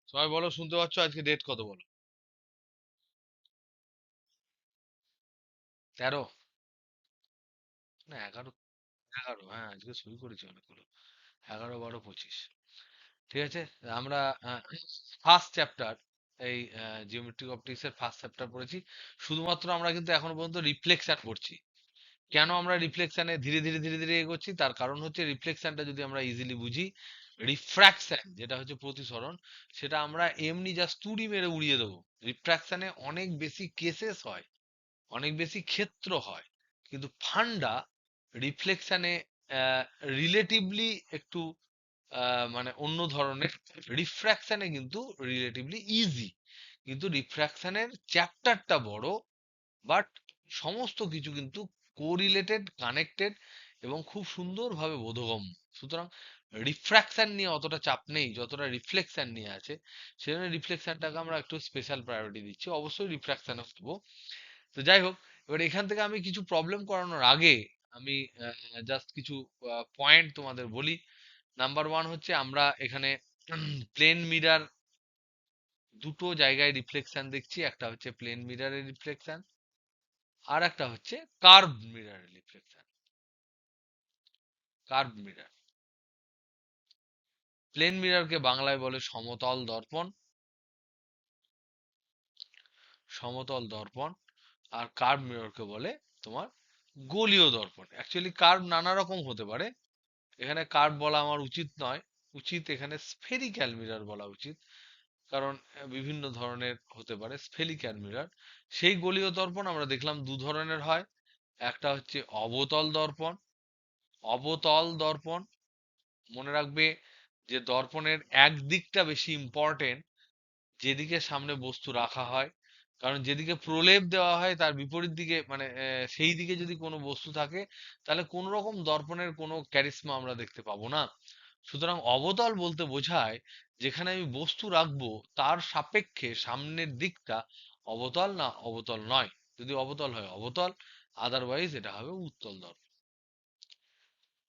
সবাই বলো শুনতে পাচ্ছ? আজকে ডেট কত বলো? 13 না 11? 11, হ্যাঁ আজকে সই করেছি অনেকগুলো। 11, 12, 25। ঠিক আছে। আমরা ফার্স্ট চ্যাপ্টার, এই জিওমেট্রিক অপটিক্স এর ফার্স্ট চ্যাপ্টার পড়েছি। শুধুমাত্র আমরা কিন্তু এখনো পর্যন্ত রিফ্লেকশন করছি। কেন আমরা রিফ্লেকশনে ধীরে ধীরে ধীরে ধীরে এগোচ্ছি? তার কারণ হচ্ছে রিফ্লেকশনটা যদি আমরা ইজিলি বুঝি, রিফ্র্যাকশন যেটা হচ্ছে প্রতিসরণ, সেটা আমরা এমনি জাস্ট তুড়ি মেরে উড়িয়ে দেবো। রিফ্র্যাকশনে অনেক বেশি কেসেস হয়, অনেক বেশি ক্ষেত্র হয়, কিন্তু ফান্ডা রিফ্লেকশনে রিলেটিভলি একটু মানে অন্য ধরনের। রিফ্র্যাকশনে কিন্তু রিলেটিভলি ইজি, কিন্তু রিফ্র্যাকশনের চ্যাপ্টারটা বড়, বাট সমস্ত কিছু কিন্তু কোরিলেটেড, কানেক্টেড এবং খুব সুন্দরভাবে বোধগম্য। সুতরাং রিফ্র্যাকশন নিয়ে অতটা চাপ নেই যতটা রিফ্লেকশন নিয়ে আছে। সেজন্য রিফ্লেকশনটাকে আমরা একটু স্পেশাল প্রায়োরিটি দিচ্ছি, অবশ্যই রিফ্র্যাকশনও দেবো। তো যাই হোক, এবার এখান থেকে আমি কিছু প্রবলেম করানোর আগে আমি জাস্ট কিছু পয়েন্ট তোমাদের বলি। নাম্বার ওয়ান হচ্ছে আমরা এখানে প্লেন মিরার দুটো জায়গায় রিফ্লেকশন দেখছি। একটা হচ্ছে প্লেন মিরারের রিফ্লেকশন, আর একটা হচ্ছে কার্ভ মিরারের রিফ্লেকশন। কার্ভ মিরার, প্লেন মিরারকে বাংলায় বলে সমতল দর্পণ, সমতল দর্পণ। আর কার্ভ মিররকে বলে তোমার গোলীয় দর্পণ। অ্যাকচুয়ালি কার্ভ নানা রকম হতে পারে, এখানে কার্ভ বলা আমার উচিত নয়, উচিত এখানে স্ফেরিক্যাল মিরর বলা উচিত। কারণ বিভিন্ন ধরনের হতে পারে স্ফেরিক্যাল মিরর। সেই গোলীয় দর্পণ আমরা দেখলাম দু ধরনের হয়। একটা হচ্ছে অবতল দর্পণ। অবতল দর্পণ, মনে রাখবে যে দর্পণের এক দিকটা বেশি ইম্পর্টেন্ট, যেদিকে সামনে বস্তু রাখা হয়। কারণ যেদিকে প্রলেপ দেওয়া হয় তার বিপরীত দিকে, মানে সেই দিকে যদি কোনো বস্তু থাকে, তাহলে কোনো রকম দর্পণের কোনো ক্যারিশমা আমরা দেখতে পাবো না। সুতরাং অবতল বলতে বোঝায় যেখানে আমি বস্তু রাখবো তার সাপেক্ষে সামনের দিকটা অবতল না অবতল নয়। যদি অবতল হয় অবতল, আদারওয়াইজ এটা হবে উত্তল দর্পণ।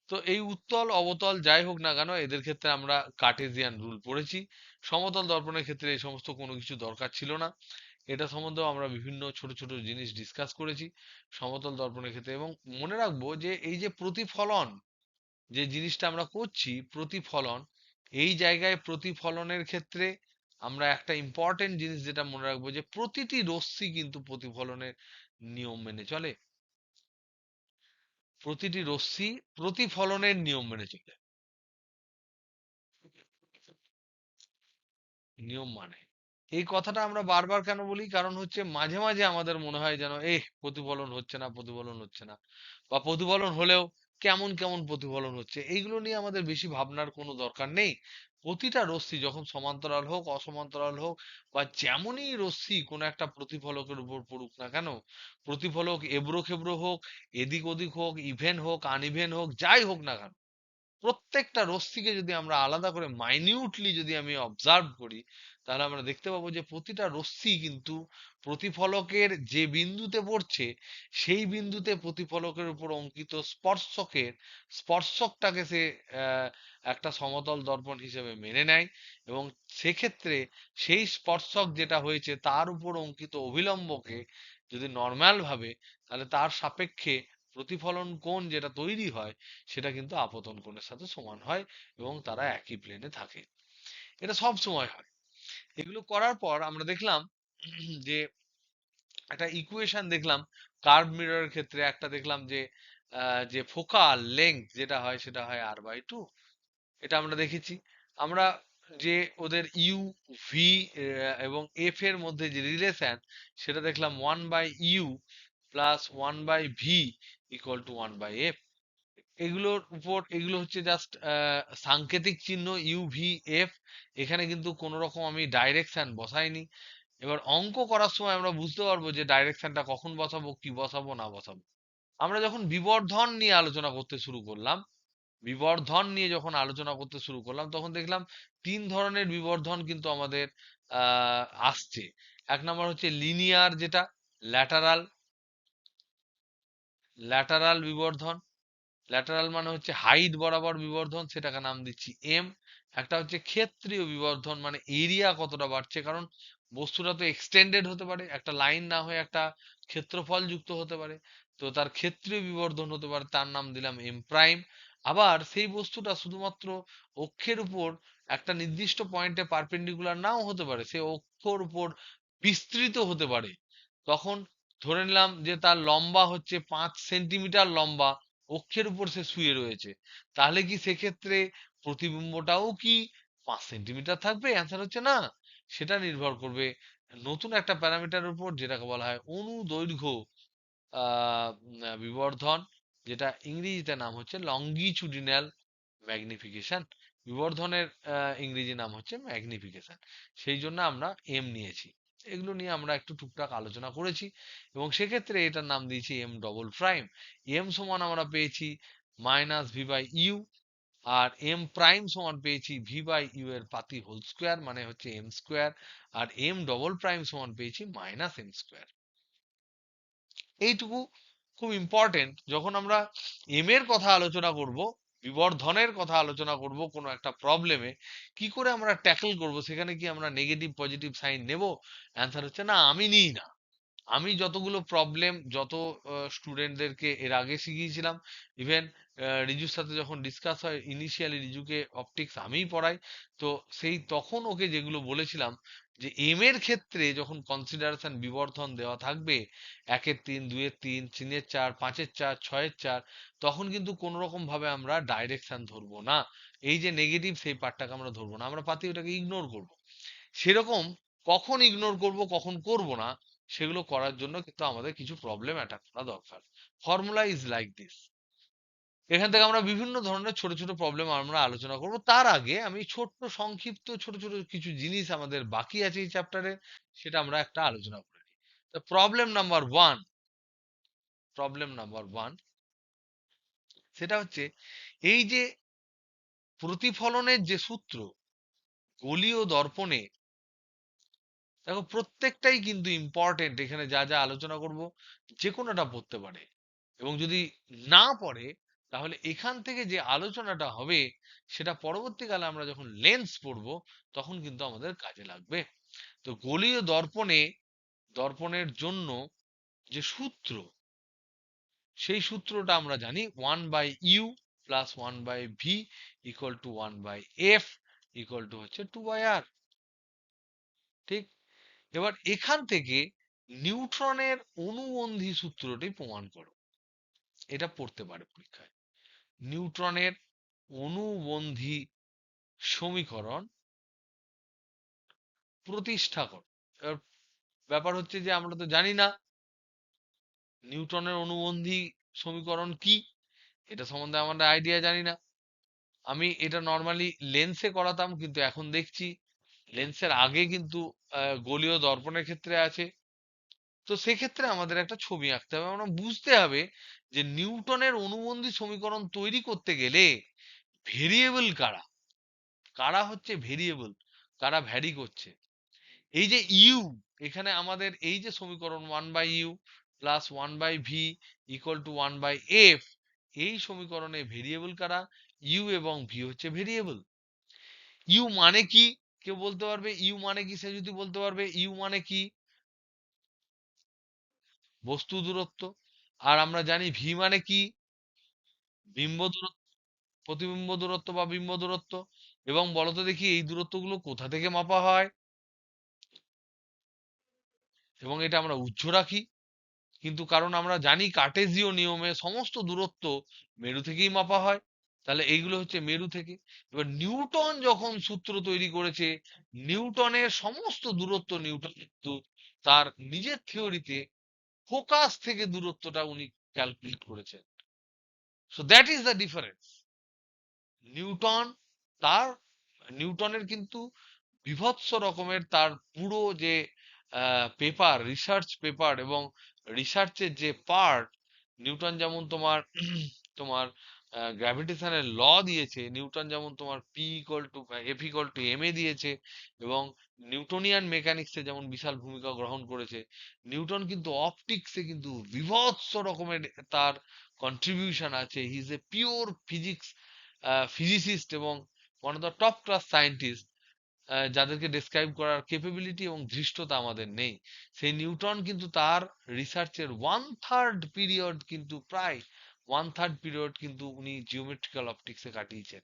তো এই উত্তল অবতল যাই হোক না কেন, এদের ক্ষেত্রে আমরা কার্টেসিয়ান রুল পড়েছি। সমতল দর্পণের ক্ষেত্রে এই সমস্ত কোনো কিছু দরকার ছিল না। এটা সম্বন্ধেও আমরা বিভিন্ন ছোট ছোট জিনিস ডিসকাস করেছি সমতল দর্পণের ক্ষেত্রে। এবং মনে রাখবো যে এই যে প্রতিফলন, যে জিনিসটা আমরা করছি প্রতিফলন, এই জায়গায় প্রতিফলনের ক্ষেত্রে আমরা একটা ইম্পর্টেন্ট জিনিস যেটা মনে রাখবো, যে প্রতিটি রশ্মি কিন্তু প্রতিফলনের নিয়ম মেনে চলে। প্রতিটি রশ্মি প্রতিফলনের নিয়ম মেনে চলে। নিয়ম মানে, এই কথাটা আমরা বারবার কেন বলি? কারণ হচ্ছে মাঝে মাঝে আমাদের মনে হয় যেন প্রতিফলন হচ্ছে না, প্রতিফলন হচ্ছে না, বা প্রতিফলন হলেও কেমন কেমন প্রতিফলন হচ্ছে। এইগুলো নিয়ে আমাদের বেশি ভাবনার কোনো দরকার নেই। প্রতিটা রশ্মি যখন সমান্তরাল হোক অসমান্তরাল হোক বা যেমনই রশ্মি কোনো একটা প্রতিফলকের উপর পড়ুক না কেন, প্রতিফলক এবড়ো খেবড়ো হোক, এদিক ওদিক হোক, ইভেন হোক আনইভেন হোক, যাই হোক না কেন, প্রত্যেকটা রশ্মিকে যদি আমরা আলাদা করে মাইনিউটলি যদি আমি অবজার্ভ করি, তাহলে আমরা দেখতে পাবো যে প্রতিটা রশ্মি কিন্তু প্রতিফলকের যে বিন্দুতে পড়ছে সেই বিন্দুতে প্রতিফলকের উপর অঙ্কিত স্পর্শকের স্পর্শকটাকে সে আহ, একটা সমতল দর্পণ হিসেবে মেনে নেয়। এবং সেক্ষেত্রে সেই স্পর্শক যেটা হয়েছে তার উপর অঙ্কিত অভিলম্বকে যদি নর্মাল ভাবে, তাহলে তার সাপেক্ষে প্রতিফলন কোণ যেটা তৈরি হয় সেটা কিন্তু আপতন কোণের সাথে সমান হয়, এবং তারা একই প্লেনে থাকে। এটা সব সময় হয়। এগুলো করার পর আমরা দেখলাম যে একটা ইকুয়েশন দেখলাম কার্ভ মিররের ক্ষেত্রে। একটা দেখলাম যে যে ফোকাল লেংথ যেটা হয় সেটা হয় r/2। এটা আমরা দেখেছি। আমরা যে ওদের ইউ ভি এবং এফ এর মধ্যে যে রিলেশন, সেটা দেখলাম 1/u plus 1/v equal to 1/f। এগুলোর উপর, এগুলো হচ্ছে জাস্ট সাংকেতিক চিহ্ন ইউ ভি এফ। এখানে কিন্তু কোনো রকম আমি ডাইরেকশন বসাইনি। এবার অঙ্ক করার সময় আমরা বুঝতে পারবো যে ডাইরেকশনটা কখন বসাবো, কি বসাবো না বসাবো। আমরা যখন বিবর্ধন নিয়ে আলোচনা করতে শুরু করলাম, বিবর্ধন নিয়ে যখন আলোচনা করতে শুরু করলাম, তখন দেখলাম তিন ধরনের বিবর্ধন কিন্তু আমাদের আসছে। এক নম্বর হচ্ছে লিনিয়ার, যেটা ল্যাটারাল, ল্যাটারাল বিবর্ধন। ল্যাটারাল মানে হচ্ছে হাইট বরাবর বিবর্ধন, সেটাকে নাম দিচ্ছি এম। একটা হচ্ছে ক্ষেত্রীয় বিবর্ধন, মানে এরিয়া কতটা বাড়ছে, কারণ বস্তুটা তো এক্সটেন্ডেড হতে পারে, একটা লাইন না হয়ে একটা ক্ষেত্রফল যুক্ত হতে পারে, তো তার ক্ষেত্রীয় বিবর্ধন হতে পারে, তার নাম দিলাম এম প্রাইম। আবার সেই বস্তুটা শুধুমাত্র অক্ষের উপর একটা নির্দিষ্ট পয়েন্টে পারপেন্ডিকুলার নাও হতে পারে, সে অক্ষর উপর বিস্তৃত হতে পারে। তখন ধরে নিলাম যে তার লম্বা হচ্ছে 5 সেন্টিমিটার লম্বা, অক্ষের উপর সে শুয়ে রয়েছে, তাহলে কি সেক্ষেত্রে প্রতিবিম্বটাও কি 5 সেন্টিমিটার থাকবে? অ্যান্সার হচ্ছে না। সেটা নির্ভর করবে নতুন একটা প্যারামিটারের উপর, যেটাকে বলা হয় অনুদৈর্ঘ্য বিবর্ধন, যেটা ইংরেজিতে নাম হচ্ছে লঙ্গিচুডিনাল ম্যাগনিফিকেশন। বিবর্ধনের ইংরেজি নাম হচ্ছে ম্যাগনিফিকেশন, সেই জন্য আমরা এম নিয়েছি। এগুলো নিয়ে আমরা একটু টুকটাক আলোচনা করেছি, এবং সেক্ষেত্রে এটার নাম দিয়েছি এম ডবল প্রাইম। এম সমান আমরা পেয়েছি -v/u, আর এম প্রাইম সমান পেয়েছি v/u এর পাতি হোল স্কোয়ার, মানে হচ্ছে এম স্কোয়ার, আর এম ডবল প্রাইম সমান পেয়েছি -m স্কোয়ার। এইটুকু খুব ইম্পর্টেন্ট। যখন আমরা এম এর কথা আলোচনা করব, বিবর্ধনের কথা আলোচনা করব কোনো একটা প্রবলেমে, কি করে আমরা ট্যাকল করব, সেখানে কি আমরা নেগেটিভ পজিটিভ সাইন নেব? অ্যান্সার হচ্ছে না, আমি নিই না। আমি যতগুলো প্রবলেম যত স্টুডেন্টদেরকে এর আগে শিখিয়েছিলাম, ইভেন রিজুর সাথে যখন ডিসকাস হয়, ইনিশিয়ালি রিজুকে অপটিক্স আমিই পড়াই, তো সেই তখন ওকে যেগুলো বলেছিলাম, যে এম এর ক্ষেত্রে যখন কনসিডারেশন বিবর্ধন দেওয়া থাকবে 1-এর 3, 2-এর 3, 3-এর 4, 5-এর 4, 6-এর 4, তখন কিন্তু কোনো রকম ভাবে আমরা ডাইরেকশন ধরবো না। এই যে নেগেটিভ, সেই পার্টটাকে আমরা ধরবো না, আমরা পাতি ওটাকে ইগনোর করব। সেরকম কখন ইগনোর করব, কখন করব না, সেগুলো করার জন্য কিন্তু আমাদের কিছু প্রবলেম অ্যাটাক করা দরকার। Formula is like this. এখান থেকে আমরা বিভিন্ন ধরনের ছোট ছোট প্রবলেম আমরা আলোচনা করব। তার আগে আমি ছোট্ট সংক্ষিপ্ত ছোট ছোট কিছু জিনিস আমাদের বাকি আছে এই চ্যাপ্টারে, সেটা আমরা একটা আলোচনা করে নিই। তো প্রবলেম নাম্বার ওয়ান, সেটা হচ্ছে এই যে প্রতিফলনের যে সূত্র গোলীয় দর্পণে, দেখো প্রত্যেকটাই কিন্তু ইম্পর্টেন্ট। এখানে যা যা আলোচনা করব যে কোনোটা পড়তে পারে, এবং যদি না পড়ে, তাহলে এখান থেকে যে আলোচনাটা হবে সেটা পরবর্তীকালে আমরা যখন লেন্স পড়বো তখন কিন্তু আমাদের কাজে লাগবে। তো গোলীয় দর্পণের জন্য যে সূত্র, সেই সূত্রটা আমরা জানি 1/u plus 1/v equal to 1/f equal to হচ্ছে 2/r। ঠিক, এবার এখান থেকে নিউট্রনের অনুবন্ধী সূত্রটি প্রমাণ করো। এটা পড়তে পারে পরীক্ষায়। নিউট্রনের অনুবন্ধী সমীকরণ প্রতিষ্ঠা করো। এবার ব্যাপার হচ্ছে যে আমরা তো জানি না নিউটনের অনুবন্ধী সমীকরণ কি, এটা সম্বন্ধে আমাদের আইডিয়া জানি না। আমি এটা নর্মালি লেন্সে করাতাম, কিন্তু এখন দেখছি লেন্সের আগে কিন্তু গোলীয় দর্পণের ক্ষেত্রে আছে। তো সেক্ষেত্রে আমাদের একটা ছবি আঁকতে হবে, আমরা বুঝতে হবে যে নিউটনের অনুবন্ধী সমীকরণ তৈরি করতে গেলে ভেরিয়েবল কারা, কারা হচ্ছে ভেরিয়েবল, কারা ভ্যারি করছে। এই যে ইউ, এখানে আমাদের এই যে সমীকরণ 1/u plus 1/v equal to 1/f, এই সমীকরণে ভেরিয়েবল কারা, ইউ এবং ভি হচ্ছে ভেরিয়েবল। ইউ মানে কি, কেউ বলতে পারবে ইউ মানে কি? সে যদি বলতে পারবে ইউ মানে কি, বস্তু দূরত্ব। আর আমরা জানি ভি মানে কি, বিম্ব দূরত্ব, প্রতিবিম্ব দূরত্ব বা বিম্ব দূরত্ব। এবং বলতো দেখি এই দূরত্বগুলো কোথা থেকে মাপা হয়, এবং এটা আমরা উচ্চ রাখি, কিন্তু কারণ আমরা জানি কার্টেজীয় নিয়মে সমস্ত দূরত্ব মেরু থেকেই মাপা হয়, তাহলে এইগুলো হচ্ছে মেরু থেকে। এবার নিউটন যখন সূত্র তৈরি করেছে, নিউটনের সমস্ত দূরত্ব নিউটন কিন্তু তার নিজের থিওরিতে ফোকাস থেকে দূরত্বটা উনি ক্যালকুলেট করেছেন। So that is the difference. Newton তার নিউটনের কিন্তু বীভৎস রকমের তার পুরো যে পেপার, রিসার্চ পেপার এবং রিসার্চের যে পার্ট, নিউটন যেমন তোমার তোমার গ্র্যাভিটেশনের ল দিয়েছে, নিউটন যেমন তোমার P equal to F equal to M A দিয়েছে, এবং নিউটনিয়ান মেকানিক্সে যেমন বিশাল ভূমিকা গ্রহণ করেছে, নিউটন কিন্তু অপটিক্সে কিন্তু বিভৎস রকমের তার কন্ট্রিবিউশন আছে। He is a pure physics physicist এবং one of the top class scientist, যাদেরকে ডেসক্রাইব করার ক্যাপাবিলিটি এবং ধৃষ্টতা আমাদের নেই, সেই নিউটন কিন্তু তার রিসার্চের ওয়ান থার্ড পিরিয়ড কিন্তু উনি জিওমেট্রিক্যাল অপটিক্সে কাটিয়েছেন।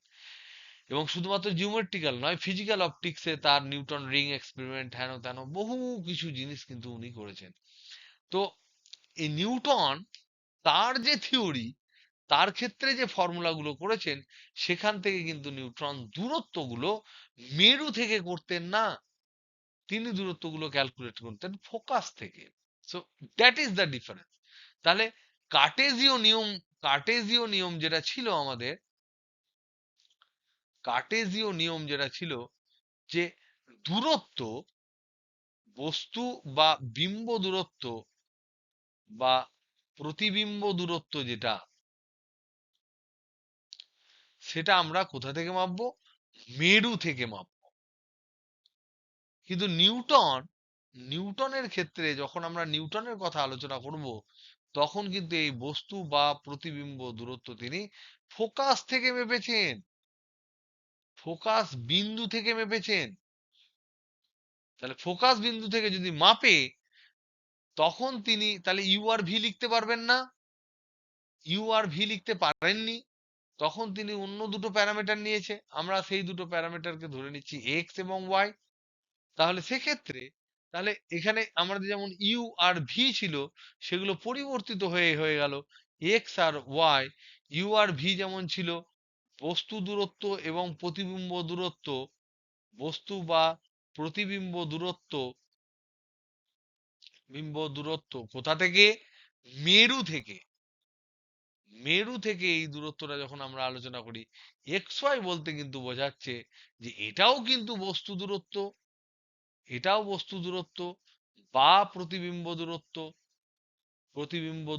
এবং শুধুমাত্র জিওমেট্রিক্যাল নয়, ফিজিক্যাল অপটিক্সে তার নিউটন রিং এক্সপেরিমেন্ট হেন তেন বহু কিছু জিনিস কিন্তু উনি করেছেন। তো এই নিউটন তার যে থিওরি, তার ক্ষেত্রে যে ফর্মুলাগুলো করেছেন, সেখান থেকে কিন্তু নিউট্রন দূরত্বগুলো মেরু থেকে করতেন না, তিনি দূরত্বগুলো ক্যালকুলেট করতেন ফোকাস থেকে। So that is the difference. তাহলে কার্টেজীয় নিয়ম, কার্টেজীয় নিয়ম যেটা ছিল আমাদের, কার্টেজীয় নিয়ম যেটা ছিল যে দূরত্ব, বস্তু বা বিম্ব দূরত্ব বা প্রতিবিম্ব দূরত্ব যেটা, সেটা আমরা কোথা থেকে মাপবো? মেরু থেকে মাপবো। কিন্তু নিউটনের ক্ষেত্রে যখন আমরা নিউটনের কথা আলোচনা করব, তখন কিন্তু এই বস্তু বা প্রতিবিম্ব দূরত্ব তিনি ফোকাস থেকে মেপেছেন, ফোকাস বিন্দু থেকে মেপেছেন। তাহলে ফোকাস বিন্দু থেকে যদি মাপে, তখন তিনি তাহলে ইউ আর ভি লিখতে পারবেন না, ইউ আর ভি লিখতে পারেননি। তখন তিনি অন্য দুটো প্যারামিটার নিয়েছে, আমরা সেই দুটো প্যারামিটারকে ধরে নিচ্ছি এক্স এবং ওয়াই। তাহলে সেক্ষেত্রে তাহলে এখানে আমাদের যেমন ইউ আর ভি ছিল, সেগুলো পরিবর্তিত হয়ে হয়ে গেল এক্স আর ওয়াই। ইউ আর ভি যেমন ছিল বস্তু দূরত্ব এবং প্রতিবিম্ব দূরত্ব, বস্তু বা প্রতিবিম্ব দূরত্ব, কোথা থেকে? মেরু থেকে। মেরু থেকে এই দূরত্বটা যখন আমরা আলোচনা করি, এক্স ওয়াই বলতে কিন্তু বোঝাচ্ছে যে এটাও কিন্তু বস্তু দূরত্ব, এটাও বস্তু দূরত্ব বা প্রতিবিম্ব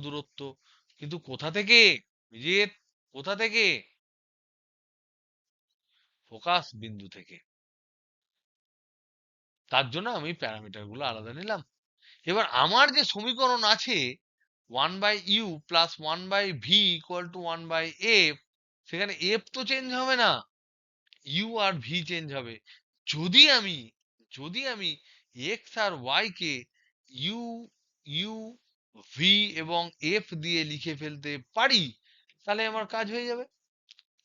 দূরত্ব। কিন্তু কোথা থেকে? যে কোথা থেকে? ফোকাস বিন্দু থেকে। তার জন্য আমি প্যারামিটার গুলো আলাদা নিলাম। এবার আমার যে সমীকরণ আছে, one by U plus one by V equal to one by F, সেখানে এফ তো চেঞ্জ হবে না, ইউ আর ভি চেঞ্জ হবে। যদি আমি যদি আমি এক্স আর ওয়াই কে ইউ ইউ ভি এবং এফ দিয়ে লিখে ফেলতে পারি, তাহলে আমার কাজ হয়ে যাবে।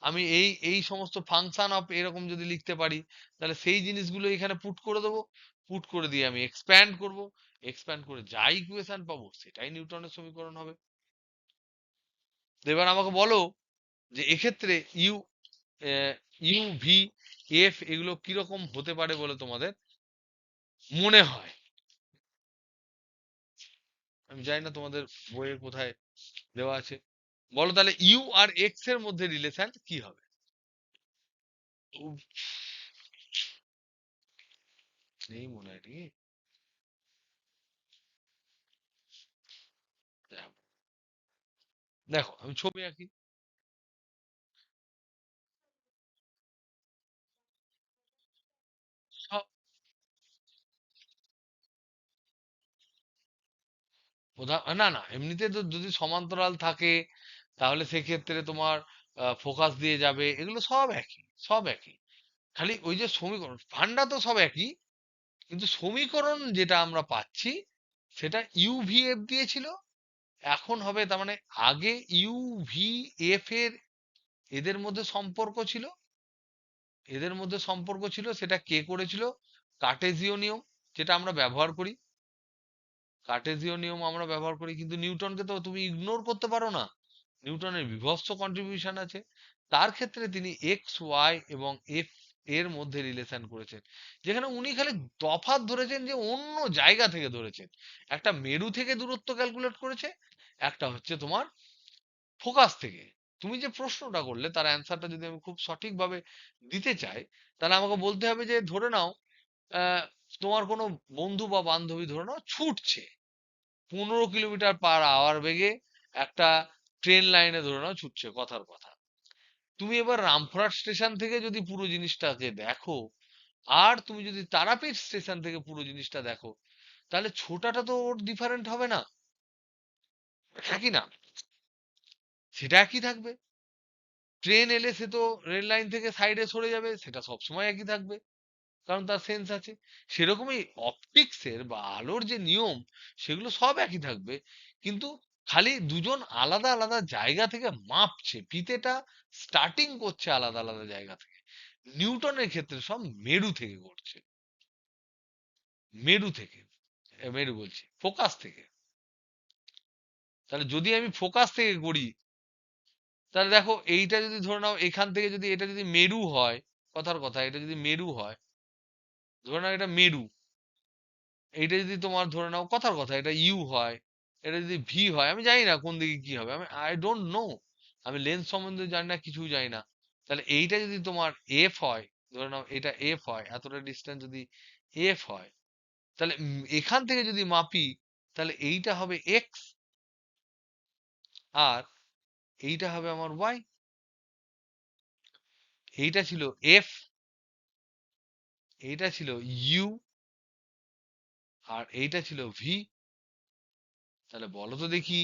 আমি এই এই সমস্ত ফাংশন অফ এরকম যদি লিখতে পারি, তাহলে সেই জিনিসগুলো এখানে পুট করে দেবো, পুট করে দিয়ে আমি এক্সপ্যান্ড করব, এক্সপ্যান্ড করে যা ইকুয়েশন পাবো সেটাই নিউটনের সমীকরণ হবে। তো এবার আমাকে বলো যে এক্ষেত্রে ইউ ইউ ভি এফ এগুলো কিরকম হতে পারে বলে তোমাদের মনে হয়? আমি জানি না তোমাদের বইয়ের কোথায় দেওয়া আছে, বলো তাহলে ইউ আর এক্স এর মধ্যে রিলেশন কি হবে? উফ, নেই মনে হয় নাকি? দেখো আমি ছবি আঁকি। সব না না, এমনিতে তো যদি সমান্তরাল থাকে, তাহলে সেক্ষেত্রে তোমার ফোকাস দিয়ে যাবে, এগুলো সব একই, সব একই। খালি ওই যে সমীকরণ ফান্ডা তো সব একই, কিন্তু সমীকরণ যেটা আমরা পাচ্ছি সেটা ইউ ভি এফ দিয়েছিল, এখন হবে তার মানে আগে ইউ ভি এফ এর এদের মধ্যে সম্পর্ক ছিল, সেটা কে করেছিল? কার্টেজীয় নিয়ম, যেটা আমরা ব্যবহার করি, কার্টেজীয় নিয়ম আমরা ব্যবহার করি। কিন্তু নিউটনকে তো তুমি ইগনোর করতে পারো না, নিউটনের বিভৎস কন্ট্রিবিউশন আছে। তার ক্ষেত্রে তিনি এক্স ওয়াই এবং এফ এর মধ্যে রিলেশন করেছেন, যেখানে উনি খালি তফাৎ ধরেছেন যে অন্য জায়গা থেকে ধরেছেন। একটা মেরু থেকে দূরত্ব ক্যালকুলেট করেছে, একটা হচ্ছে তোমার ফোকাস থেকে। তুমি যে প্রশ্নটা করলে তার অ্যান্সারটা যদি আমি খুব সঠিকভাবে দিতে চাই, তাহলে আমাকে বলতে হবে যে ধরে নাও তোমার কোনো বন্ধু বা বান্ধবী ধরে নাও ছুটছে 15 কিলোমিটার পার আওয়ার বেগে, একটা ট্রেন লাইনে ধরে নাও ছুটছে, কথার কথা। তুমি এবার রামপুরহাট স্টেশন থেকে যদি পুরো জিনিসটাকে দেখো, আর তুমি যদি তারাপীঠ স্টেশন থেকে পুরো জিনিসটা দেখো, তাহলে ছোটাটা তো ওর ডিফারেন্ট হবে না, একই না? সেটা একই থাকবে। ট্রেন এলে সে তো রেল লাইন থেকে সাইডে সরে যাবে, সেটা সবসময় একই থাকবে, কারণ তার সেন্স আছে। সেরকমই অপটিক্সের বা আলোর যে নিয়ম, সেগুলো সব একই থাকবে, কিন্তু খালি দুজন আলাদা আলাদা জায়গা থেকে মাপছে, ফিতেটা স্টার্টিং করছে আলাদা আলাদা জায়গা থেকে। নিউটনের ক্ষেত্রে সব মেরু থেকে করছে, মেরু থেকে, মেরু বলছি, ফোকাস থেকে। তাহলে যদি আমি ফোকাস থেকে করি, তাহলে দেখো এইটা যদি ধরে নাও এখান থেকে, যদি এটা যদি মেরু হয়, কথার কথা এটা যদি মেরু হয়, ধরে নাও এটা মেরু, এইটা যদি তোমার ধরে নাও কথার কথা এটা ইউ হয়, এটা যদি ভি হয়, আমি জানি না কোন দিকে কি হবে, আমি আই ডোন্ট নো, আমি লেন্স সম্বন্ধে জানি না, কিছু জানি না। তাহলে এইটা যদি তোমার এফ হয়, ধরে নাও এটা এফ হয়, এতটা ডিস্টেন্স যদি এফ হয়, তাহলে এখান থেকে যদি মাপি, তাহলে এইটা হবে এক্স, আর এইটা হবে আমার ওয়াই। এইটা ছিল এফ, এইটা ছিল ইউ, আর এইটা ছিল ভি। তাহলে বলো তো দেখি,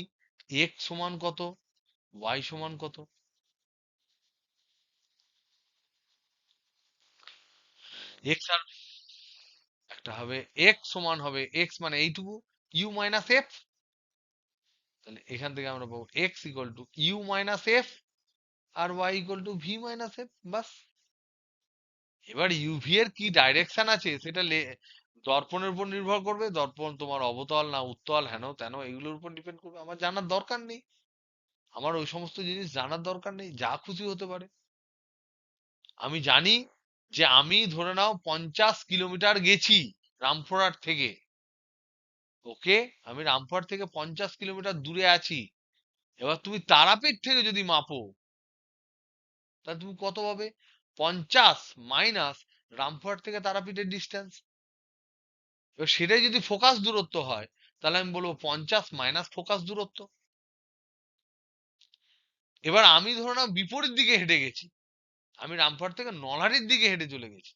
এক্স সমান কত, ওয়াই সমান কত? এক্স আর একটা হবে, এক্স সমান হবে, এক্স মানে এইটুকু, ইউ মাইনাস এফ। তাহলে এখান থেকে আমরা পাবো x equal to you minus f, আর y equal to v minus f, বাস। এবার ইউভি এর কি ডাইরেকশন আছে সেটা দর্পণের উপর নির্ভর করবে, দর্পণ তোমার অবতল না উত্তল, হেন তেন, এগুলোর উপর ডিপেন্ড করবে, আমার জানার দরকার নেই, আমার ওই সমস্ত জিনিস জানার দরকার নেই, যা খুশি হতে পারে। আমি জানি যে আমি ধরে নাও 50 কিলোমিটার গেছি রামপুরহাট থেকে, ওকে, আমি রামপুরহাট থেকে 50 কিলোমিটার দূরে আছি। এবার তুমি তারাপীঠ থেকে যদি মাপো, তাহলে তুমি কত পাবে? 50 মাইনাস রামপুরহাট থেকে তারাপীঠের ডিস্টেন্স। এবার সেটাই যদি ফোকাস দূরত্ব হয়, তাহলে আমি বলবো 50 মাইনাস ফোকাস দূরত্ব। এবার আমি ধরে নাও বিপরীত দিকে হেঁটে গেছি, আমি রামপুরহাট থেকে নলহাটির দিকে হেঁটে চলে গেছি,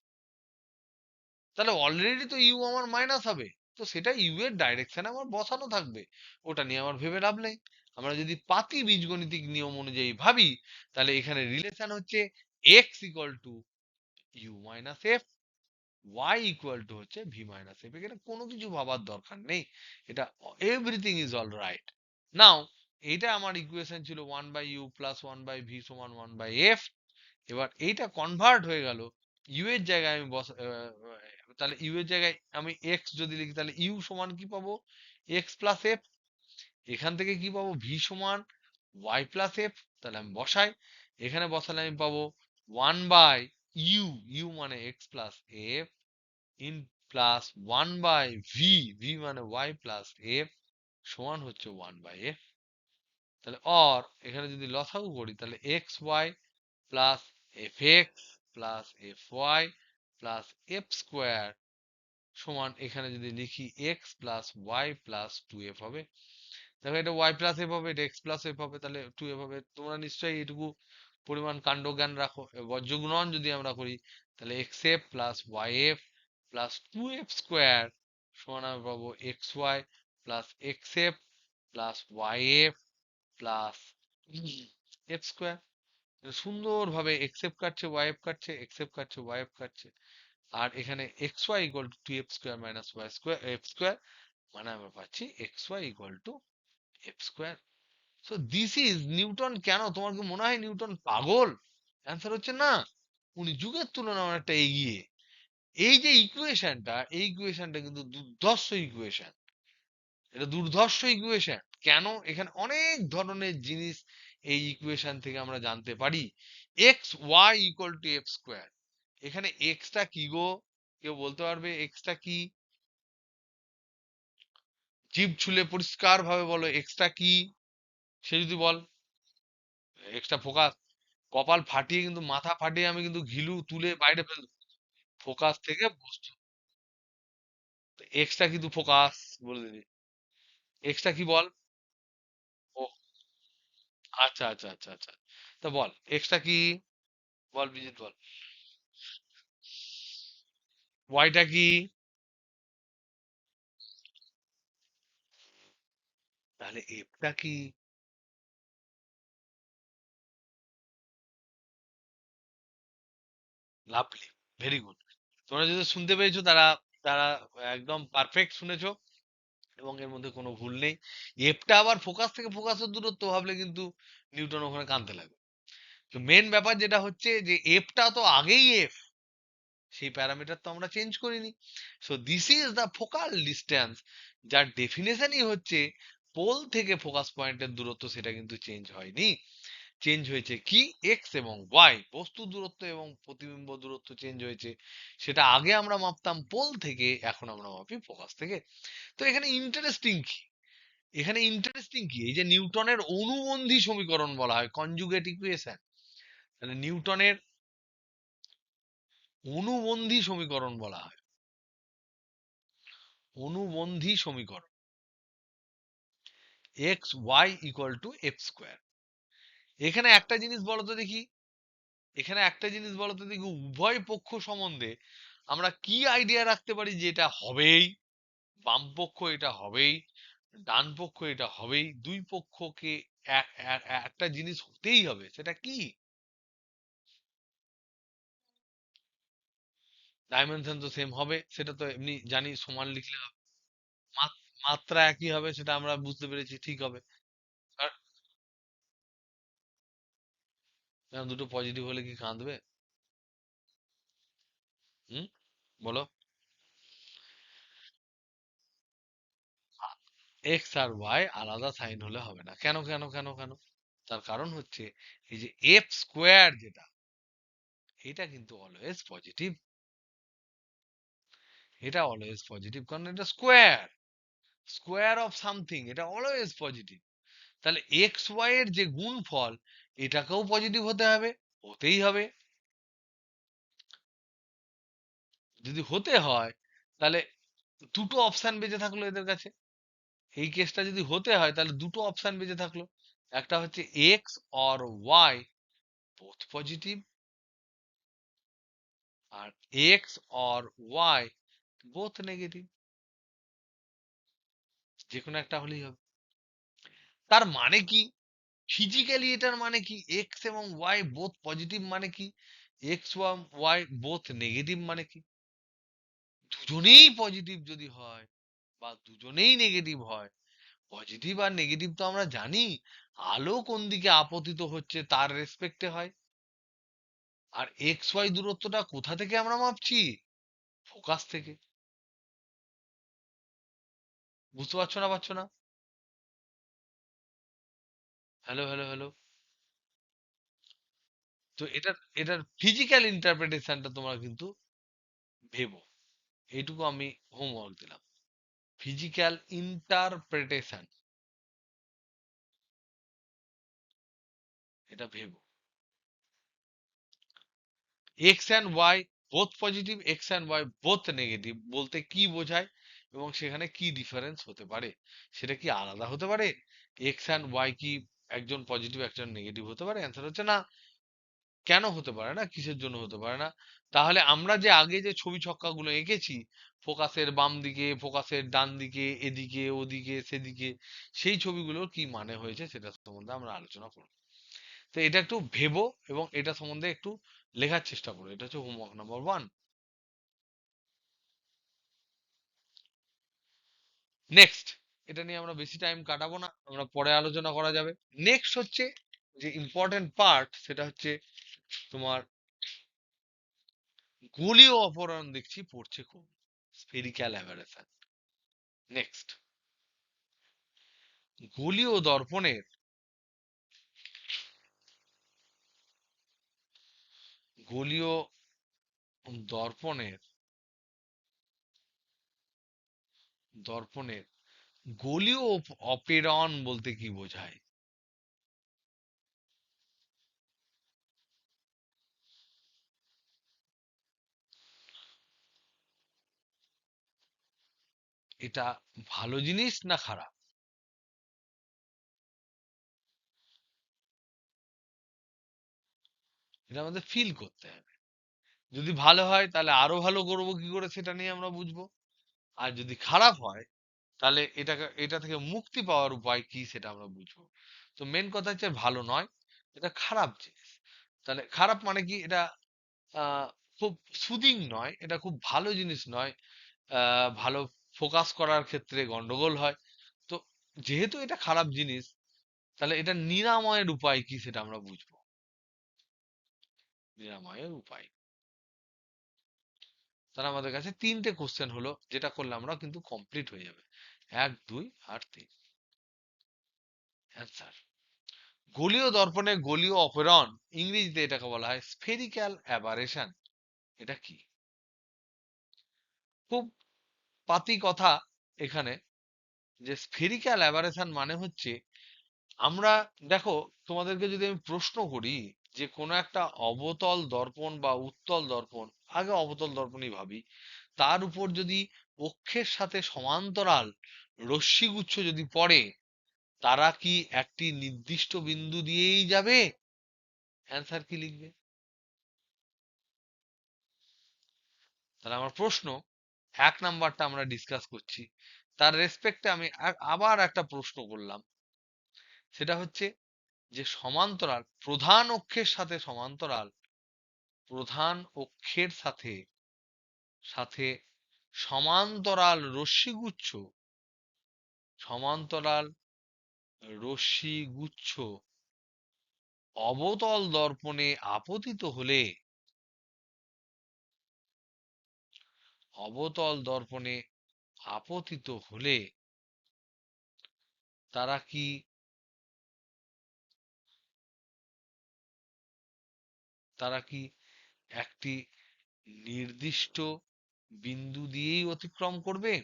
তাহলে অলরেডি তো ইউ আমার মাইনাস হবে। তো সেটা ইউ এর ডাইরেকশনে আমার বসানো থাকবে, ওটা নিয়ে আমার ভেবে লাভ নেই। আমরা যদি পাতি বীজগণিতিক নিয়ম অনুযায়ী ভাবি, তাহলে এখানে রিলেশন হচ্ছে X equal to you minus F, Y equal to হচ্ছে ভি মাইনাস এফ। এখানে কোনো কিছু ভাবার দরকার নেই, এটা everything is all right. Now এইটা আমার ইকুয়েশন ছিল 1/u প্লাস 1/v সমান 1/f। এবার এইটা কনভার্ট হয়ে গেল ইউ এর জায়গায়, আমি তাহলে ইউ এর জায়গায় আমি এক্স যদি লিখি, তাহলে ইউ সমান কি পাবো? X plus F. এখান থেকে কি পাবো? ভি সমান ওয়াই প্লাস এফ। তাহলে আমি বসাই, এখানে বসালে আমি পাবো 1/ইউ, ইউ মানে এক্স প্লাস এফ, ইন প্লাস 1/ভি, ভি মানে ওয়াই প্লাস এফ, সমান হচ্ছে 1/এফ। তাহলে এখানে যদি লসাগু করি, তাহলে x Y plus f x plus f y plus F square সমান, এখানে যদি লিখি x plus Y plus 2f হবে। দেখো এটা ওয়াই প্লাস এফ হবে, এটা এক্স প্লাস এফ হবে, তাহলে 2f হবে। তোমরা নিশ্চয়ই এটুকু পরিমাণ কাণ্ড জ্ঞান রাখো। বজ্রগুণন যদি আমরা করি, তাহলে X F plus Y F plus 2f square সমান আমরা পাবো X Y plus X F plus Y F plus F square. সুন্দরভাবে এক্সএফ কাটছে, ওয়াইএফ কাটছে, এক্সএফ কাটছে, ওয়াইএফ কাটছে, আর এখানে X Y equal to 2f square minus Y square F square, মানে আমরা পাচ্ছি X Y equal to F square. So this is Newton. কেন তোমার কি মনে হয় নিউটন পাগল? অ্যান্সার হচ্ছে না, উনি যুগের তুলনায় অনেকটা এগিয়ে। এই যে ইকুয়েশনটা, এই ইকুয়েশনটা কিন্তু দুর্ধর্ষ ইকুয়েশন, এটা দুর্ধর্ষ ইকুয়েশন। কেন? এখানে অনেক ধরনের জিনিস এই ইকুয়েশন থেকে আমরা জানতে পারি। X Y equal to F square, এখানে এক্সটা কি গো? কেউ বলতে পারবে এক্সটা কি? জিভ ছুলে পরিষ্কার ভাবে বলো এক্সটা কি, সে যদি বল। এক্সটা ফোকাস, কপাল ফাটিয়ে কিন্তু, মাথা ফাটিয়ে আমি কিন্তু ঘিলু তুলে বাইরে ফেল, ফোকাস থেকে বস্তু। এক্সটা কিন্তু ফোকাস, বলে দিবি এক্সটা কি বল। ও আচ্ছা আচ্ছা আচ্ছা আচ্ছা, তা বল এক্সটা কি, বল বিজিত বল। ওয়াইটা কি? তাহলে এফটা কি? Lovely, very good. তোমরা যদি শুনতে পেয়েছো তারা তারা একদম পারফেক্ট শুনেছো, এবং এর মধ্যে কোনো ভুল নেই। এফটা আবার ফোকাস থেকে ফোকাসের দূরত্ব ভাবলে কিন্তু নিউটন ওখানে কাঁদতে লাগবে। তো মেন ব্যাপার যেটা হচ্ছে যে এফটা তো আগেই এফ, সেই প্যারামিটার তো আমরা চেঞ্জ করিনি। So this is the focal distance, যার ডেফিনেশনই হচ্ছে পোল থেকে ফোকাস পয়েন্টের দূরত্ব, সেটা কিন্তু চেঞ্জ হয়নি। চেঞ্জ হয়েছে কি, এক্স এবং ওয়াই বস্তু দূরত্ব এবং প্রতিবিম্ব দূরত্ব চেঞ্জ হয়েছে। সেটা আগে আমরা মাপতাম পোল থেকে, এখন আমরা মাপি ফোকাস থেকে। তো এখানে ইন্টারেস্টিং কি, এখানে ইন্টারেস্টিং কি, এই যে নিউটনের অনুবন্ধী সমীকরণ বলা হয় কনজুগেট ইকুয়েশন, তাহলে নিউটনের অনুবন্ধী সমীকরণ বলা হয়, অনুবন্ধী সমীকরণ, X Y equal to F square. এখানে একটা জিনিস বলো তো দেখি, এখানে একটা জিনিস বলো তো দেখি, উভয় পক্ষ সম্বন্ধে আমরা কি আইডিয়া রাখতে পারি যে এটা হবেই, বাম পক্ষ এটা হবেই, ডান পক্ষ এটা হবেই, দুই পক্ষকে একটা জিনিস হতেই হবে, সেটা কি? ডাইমেনশন তো সেম হবে, সেটা তো এমনি জানি, সমান লিখলে হবে। মাত্রা একই হবে, সেটা আমরা বুঝতে পেরেছি, ঠিক হবে। আর দুটো পজিটিভ হলে কি কাঁদবে? হুম, বলো। এক্স আর ওয়াই আলাদা সাইন হলে হবে না, কেন কেন কেন কেন? তার কারণ হচ্ছে এই যে এফ স্কোয়ার যেটা, এটা কিন্তু অলওয়েজ পজিটিভ, এটা অলওয়েজ পজিটিভ, কারণ এটা স্কোয়ার, স্কোয়ার অফ সামথিং, এটা অলওয়েজ পজিটিভ। তাহলে এক্স ওয়াই এর যে গুণফল, এটাকেও পজিটিভ হতে হবে, হতেই হবে। যদি হতে হয়, তাহলে দুটো অপশন বেঁচে থাকলো এদের কাছে। এই কেসটা যদি হতে হয়, তাহলে দুটো অপশন বেঁচে থাকলো, একটা হচ্ছে X or Y both positive, আর X or Y both negative, যে কোনো একটা হলেই হবে। তার মানে কি, ফিজিক্যালি এটার মানে কি, এক্স এবং ওয়াই বোথ পজিটিভ মানে কি, এক্স ওয়াই বোথ নেগেটিভ মানে কি? দুজনেই পজিটিভ যদি হয় বা দুজনেই নেগেটিভ হয়, পজিটিভ আর নেগেটিভ তো আমরা জানি, আলো কোন দিকে আপতিত হচ্ছে তার রেসপেক্টে হয়। আর এক্স ওয়াই দূরত্বটা কোথা থেকে আমরা মাপছি? ফোকাস থেকে। বুঝতে পারছো না, পারছো না? Hello hello hello. তো এটার ফিজিক্যাল ইন্টারপ্রিটেশনটা তোমরা কিন্তু ভেবো, এইটুকু আমি হোমওয়ার্ক দিলাম। ফিজিক্যাল ইন্টারপ্রিটেশন, এটা ভেবো। X and Y both positive, X and Y both negative বলতে কি বোঝায়, এবং সেখানে কি ডিফারেন্স হতে পারে? সেটা কি আলাদা হতে পারে? এক্স অ্যান্ড ওয়াই কি একজন পজিটিভ একজন নেগেটিভ হতে পারে? অ্যান্সার হচ্ছে না। কেন হতে পারে না, কিসের জন্য হতে পারে না? তাহলে আমরা যে আগে যে ছবি ছক্কাগুলো এঁকেছি, ফোকাসের বাম দিকে, ফোকাসের ডান দিকে, এদিকে ওদিকে সেদিকে, সেই ছবিগুলোর কি মানে হয়েছে সেটা সম্বন্ধে আমরা আলোচনা করব। তো এটা একটু ভেবো, এবং এটা সম্বন্ধে একটু লেখার চেষ্টা করো। এটা হচ্ছে হোমওয়ার্ক নাম্বার 1। নেক্সট, এটা নিয়ে আমরা বেশি টাইম কাটাবো না, আমরা পরে আলোচনা করা যাবে। নেক্সট হচ্ছে যে ইম্পর্টেন্ট পার্ট, সেটা হচ্ছে তোমার গোলীয় অপহরণ দেখছি পড়ছে খুব, স্ফেরিক্যাল অ্যাভারেশন। নেক্সট, গোলীয় দর্পণের, গোলীয় দর্পণের, দর্পণের গোলীয় অপেরণ বলতে কি বোঝায়? এটা ভালো জিনিস না খারাপ? এটা আমাদের ফিল করতে হবে। যদি ভালো হয় তাহলে আরো ভালো করবো কি করে সেটা নিয়ে আমরা বুঝবো। আর যদি খারাপ হয়, তাহলে এটা থেকে মুক্তি পাওয়ার উপায় কি সেটা আমরা বুঝবো। তো মেন কথা হচ্ছে ভালো নয়, এটা খারাপ জিনিস। তাহলে খারাপ মানে কি, এটা খুব সুদিং নয়, এটা খুব ভালো জিনিস নয়। ভালো ফোকাস করার ক্ষেত্রে গন্ডগোল হয়। তো যেহেতু এটা খারাপ জিনিস, তাহলে এটা নিরাময়ের উপায় কি সেটা আমরা বুঝবো। নিরাময়ের উপায়, তাহলে আমাদের কাছে ৩টে কোশ্চেন হলো, যেটা করলে আমরা কিন্তু কমপ্লিট হয়ে যাবে। ১, ২ আর ৩। অ্যান্সার: গোলীয় দর্পণে গোলীয় অপেরণ, ইংরেজিতে এটাকে বলা হয় স্ফেরিক্যাল অ্যাবারেশন। এটা কি? খুব পাতি কথা এখানে, যে স্ফেরিক্যাল অ্যাবারেশন মানে হচ্ছে, আমরা দেখো, তোমাদেরকে যদি আমি প্রশ্ন করি যে কোনো একটা অবতল দর্পণ বা উত্তল দর্পণ, আগে অবতল দর্পণই ভাবি, তার উপর যদি অক্ষের সাথে সমান্তরাল রশ্মিগুচ্ছ যদি পড়ে, তারা কি একটি নির্দিষ্ট বিন্দু দিয়েই যাবে? অ্যান্সার কি লিখবে? তাহলে আমার প্রশ্ন, ১ নাম্বারটা আমরা ডিসকাস করছি, তার রেসপেক্টে আমি আবার একটা প্রশ্ন করলাম। সেটা হচ্ছে যে সমান্তরাল প্রধান অক্ষের সাথে সমান্তরাল, প্রধান অক্ষের সাথে সাথে সমান্তরাল রশ্মিগুচ্ছ, সমান্তরাল রশ্মিগুচ্ছ অবতল দর্পণে আপতিত হলে, অবতল দর্পণে আপতিত হলে তারা কি, তারা কি একটি নির্দিষ্ট বিন্দু দিয়েই অতিক্রম করবে?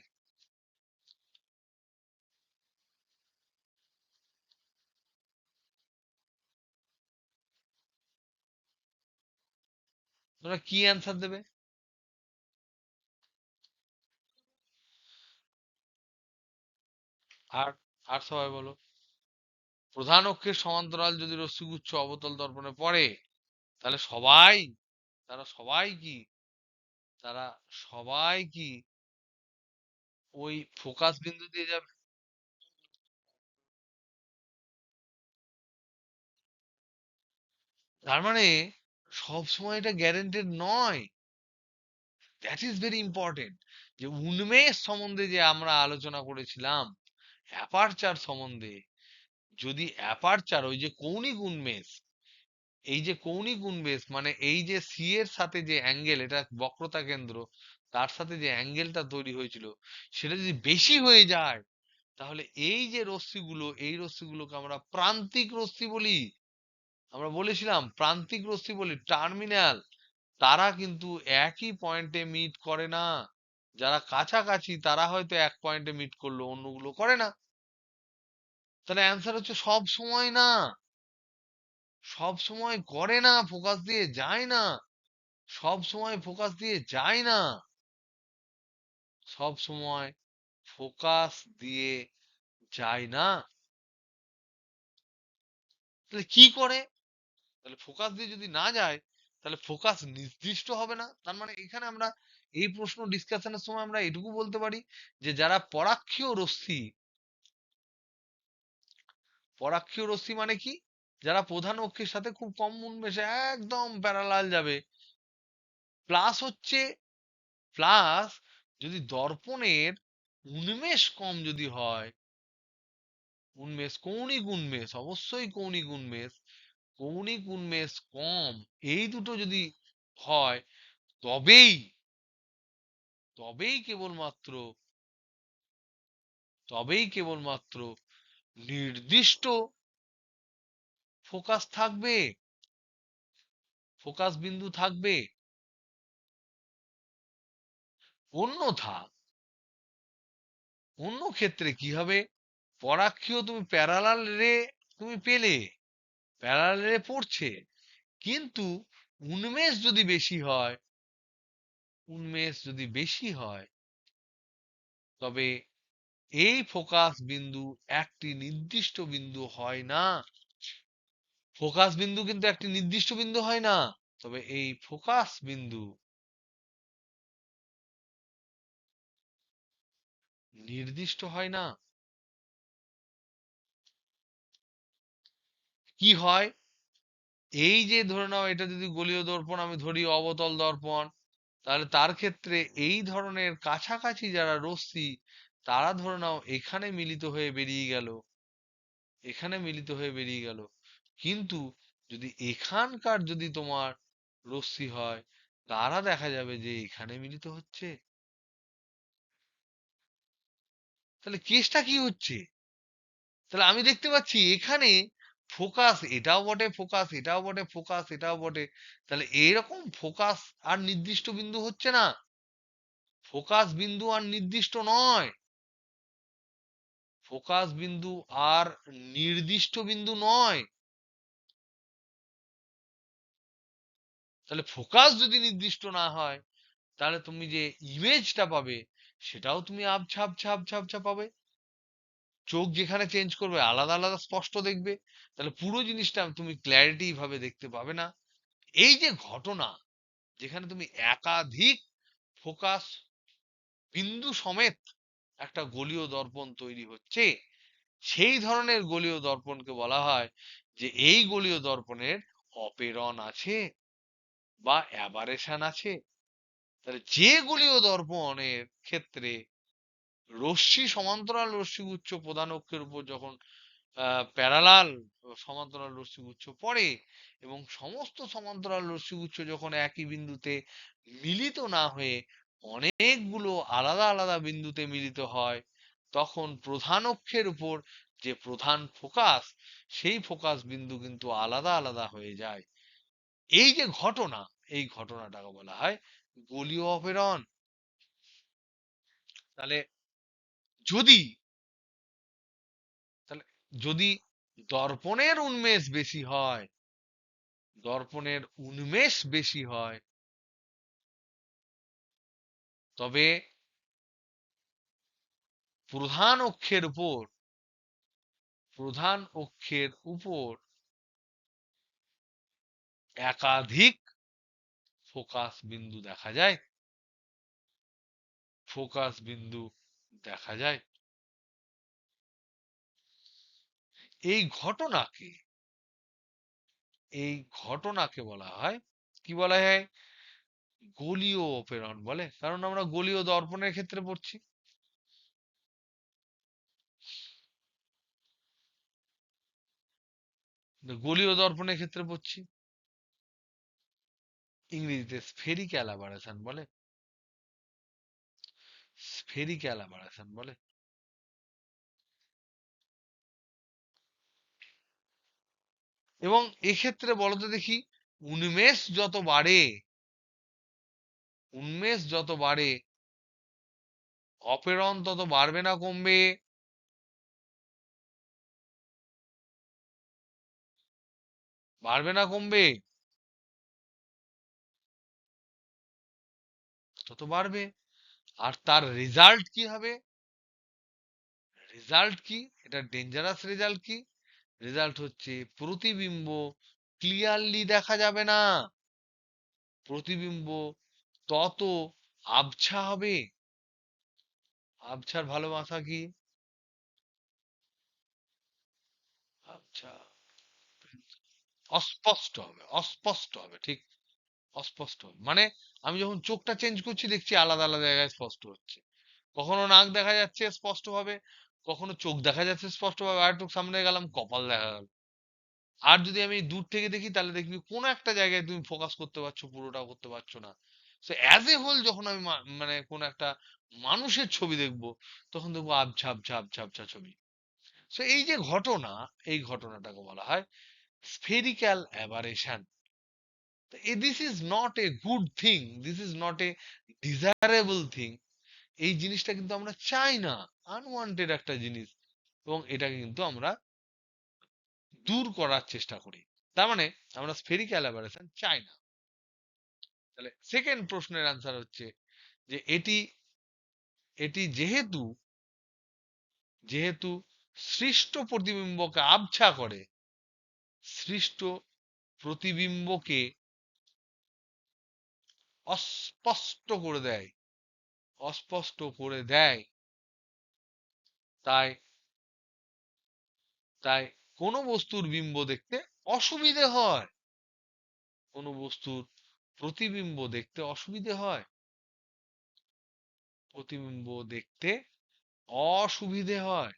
তোমরা কি অ্যান্সার দেবে? আর আর সবাই বলো। প্রধান অক্ষের সমান্তরাল যদি রশ্মিগুচ্ছ অবতল দর্পণে পড়ে, তাহলে সবাই, তারা সবাই কি, তারা সবাই কি ওই ফোকাস বিন্দু দিয়ে যাবে? তার মানে সব সময় এটা গ্যারান্টেড নয়। That is very important. যে উন্মেষ সম্বন্ধে যে আমরা আলোচনা করেছিলাম, অ্যাপারচার সম্বন্ধে, যদি অ্যাপারচার ওই যে কৌণিক উন্মেষ, এই যে কৌণিক উন্মেষ মানে এই যে সি এর সাথে যে অ্যাঙ্গেল, এটা বক্রতা কেন্দ্র, তার সাথে যে অ্যাঙ্গেলটা তৈরি হয়েছিল, সেটা যদি বেশি হয়ে যায়, তাহলে এই যে রশ্মিগুলো, এই রশ্মিগুলোকে আমরা প্রান্তিক রশ্মি বলি। আমরা বলেছিলাম প্রান্তিক রশ্মি বলি, টার্মিনাল। তারা কিন্তু একই পয়েন্টে মিট করে না। যারা কাছাকাছি তারা হয়তো এক পয়েন্টে মিট করলো, অন্যগুলো করে না। তাহলে অ্যান্সার হচ্ছে সব সময় না, সব সময় করে না, ফোকাস দিয়ে যায় না, সব সময় ফোকাস দিয়ে যায় না, সব সময় ফোকাস দিয়ে যায় না। তাহলে কি করে? তাহলে ফোকাস দিয়ে যদি না যায়, তাহলে ফোকাস নির্দিষ্ট হবে না। তার মানে এখানে আমরা এই প্রশ্ন ডিসকাশনের সময় আমরা এটুকু বলতে পারি যে যারা পরাক্ষীয় রশ্মি, পরাক্ষীয় রশ্মি মানে কি, যারা প্রধান অক্ষের সাথে খুব কম উন্মেষে একদম প্যারালাল যাবে, প্লাস হচ্ছে, প্লাস যদি দর্পণের উন্মেষ কম যদি হয়, উন্মেষ কৌণিক উন্মেষ, অবশ্যই কৌণিক উন্মেষ, কৌণিক উন্মেষ কম, এই দুটো যদি হয়, তবেই, তবেই কেবলমাত্র, তবেই কেবলমাত্র নির্দিষ্ট ফোকাস থাকবে, ফোকাস বিন্দু থাকবে। অন্যথা, অন্য ক্ষেত্রে কি হবে, পরাক্ষীয় তুমি প্যারালাল রে তুমি পেলে, প্যারালাল রে পড়ছে, কিন্তু উন্মেষ যদি বেশি হয়, উন্মেষ যদি বেশি হয়, তবে এই ফোকাস বিন্দু একটি নির্দিষ্ট বিন্দু হয় না। ফোকাস বিন্দু কিন্তু একটি নির্দিষ্ট বিন্দু হয় না, তবে এই ফোকাস বিন্দু নির্দিষ্ট হয় না। কি হয়? এই যে ধরে নাও এটা যদি গোলীয় দর্পণ আমি ধরি অবতল দর্পণ, তাহলে তার ক্ষেত্রে এই ধরনের কাছাকাছি যারা রশ্মি তারা ধরে নাও এখানে মিলিত হয়ে বেরিয়ে গেল, এখানে মিলিত হয়ে বেরিয়ে গেল। কিন্তু যদি এখানকার যদি তোমার রশ্মি হয়, তারা দেখা যাবে যে এখানে মিলিত হচ্ছে। তাহলে কেসটা কি হচ্ছে? তাহলে আমি দেখতে পাচ্ছি এখানে ফোকাস এটাও বটে, ফোকাস এটাও বটে, ফোকাস এটাও বটে। তাহলে এরকম ফোকাস আর নির্দিষ্ট বিন্দু হচ্ছে না, ফোকাস বিন্দু আর নির্দিষ্ট নয়, ফোকাস বিন্দু আর নির্দিষ্ট বিন্দু নয়। তাহলে ফোকাস যদি নির্দিষ্ট না হয়, তাহলে তুমি যে ইমেজটা পাবে সেটাও তুমি আবছা আবছা আবছা আবছা পাবে। চোখ যেখানে চেঞ্জ করবে আলাদা আলাদা স্পষ্ট দেখবে। তাহলে পুরো জিনিসটা তুমি ক্ল্যারিটি ভাবে দেখতে পাবে না। এই যে ঘটনা, যেখানে তুমি একাধিক ফোকাস বিন্দু সমেত একটা গোলীয় দর্পণ তৈরি হচ্ছে, সেই ধরনের গোলীয় দর্পণকে বলা হয় যে এই গোলীয় দর্পণের অপেরণ আছে বা অ্যাবারেশন আছে। তাহলে যে গোলীয় দর্পণের ক্ষেত্রে রশ্মি সমান্তরাল রশ্মিগুচ্ছ প্রধান অক্ষের উপর যখন প্যারালাল সমান্তরাল রশ্মিগুচ্ছ পড়ে এবং সমস্ত সমান্তরাল রশ্মিগুচ্ছ যখন একই বিন্দুতে মিলিত না হয়ে অনেকগুলো আলাদা আলাদা বিন্দুতে মিলিত হয়, তখন প্রধান অক্ষের উপর যে প্রধান ফোকাস, সেই ফোকাস বিন্দু কিন্তু আলাদা আলাদা হয়ে যায়। এই যে ঘটনা, এই ঘটনাটাকে বলা হয় গোলীয় অপেরণ। তাহলে যদি তাহলে যদি দর্পণের উন্মেষ বেশি হয়, দর্পণের উন্মেষ বেশি হয়, তবে প্রধান অক্ষের উপর, প্রধান অক্ষের উপর একাধিক ফোকাস বিন্দু দেখা যায়, ফোকাস বিন্দু দেখা যায়। এই ঘটনাকে, এই ঘটনাকে বলা হয় কি বলা হয়? গোলীয় অপেরণ বলে, কারণ আমরা গোলীয় দর্পণের ক্ষেত্রে পড়ছি। গোলীয় দর্পণের ক্ষেত্রে পড়ছি, ইংরেজিতে স্ফেরিক্যাল অ্যাবারেশন বলে, স্ফেরিক্যাল অ্যাবারেশন বলে। এবং এক্ষেত্রে বলতো দেখি, উন্মেষ যত বাড়ে, উন্মেষ যত বাড়ে অপেরণ তত বাড়বে না কমবে? বাড়বে না কমবে? তত বাড়বে। আর তার রেজাল্ট কি হবে? রেজাল্ট কি? এটা ডেঞ্জারাস রেজাল্ট কি? রেজাল্ট হচ্ছে প্রতিবিম্ব ক্লিয়ারলি দেখা যাবে না, প্রতিবিম্ব তত আবছা হবে। আবছার ভালোবাসা কি? আবছা অস্পষ্ট হবে, অস্পষ্ট হবে, ঠিক অস্পষ্ট হবে। মানে আমি যখন চোখটা চেঞ্জ করছি দেখছি আলাদা আলাদা জায়গায় স্পষ্ট হচ্ছে। কখনো নাক দেখা যাচ্ছে স্পষ্ট ভাবে, কখনো চোখ দেখা যাচ্ছে স্পষ্ট ভাবে, আর একটু সামনে গেলাম কপাল দেখা গেল। আর যদি আমি দূর থেকে দেখি তাহলে দেখবি কোনো একটা জায়গায় তুমি ফোকাস করতে পারছো, পুরোটা করতে পারছো না। সো অ্যাজ এ হোল যখন আমি মানে কোন একটা মানুষের ছবি দেখবো, তখন দেখবো আবছা আবছা আবছা আবছা ছবি। সো এই যে ঘটনা, এই ঘটনাটাকে বলা হয় spherical aberration. This is not a good thing, this is not a desirable thing. এই জিনিসটা কিন্তু আমরা চাই না, আনওয়ান্টেড একটা জিনিস, এবং এটাকে কিন্তু আমরা দূর করার চেষ্টা করি। তার মানে আমরা স্ফেরিক্যাল অ্যাবারেশন চাই না। তাহলে সেকেন্ড প্রশ্নের আনসার হচ্ছে যে এটি, এটি যেহেতু, যেহেতু সৃষ্ট প্রতিবিম্বকে আবছা করে, সৃষ্ট প্রতিবিম্বকে অস্পষ্ট করে দেয়, অস্পষ্ট করে দেয়, তাই, তাই কোনো বস্তুর বিম্ব দেখতে অসুবিধে হয়। কোনো বস্তুর প্রতিবিম্ব দেখতে অসুবিধে হয়? প্রতিবিম্ব দেখতে অসুবিধে হয়।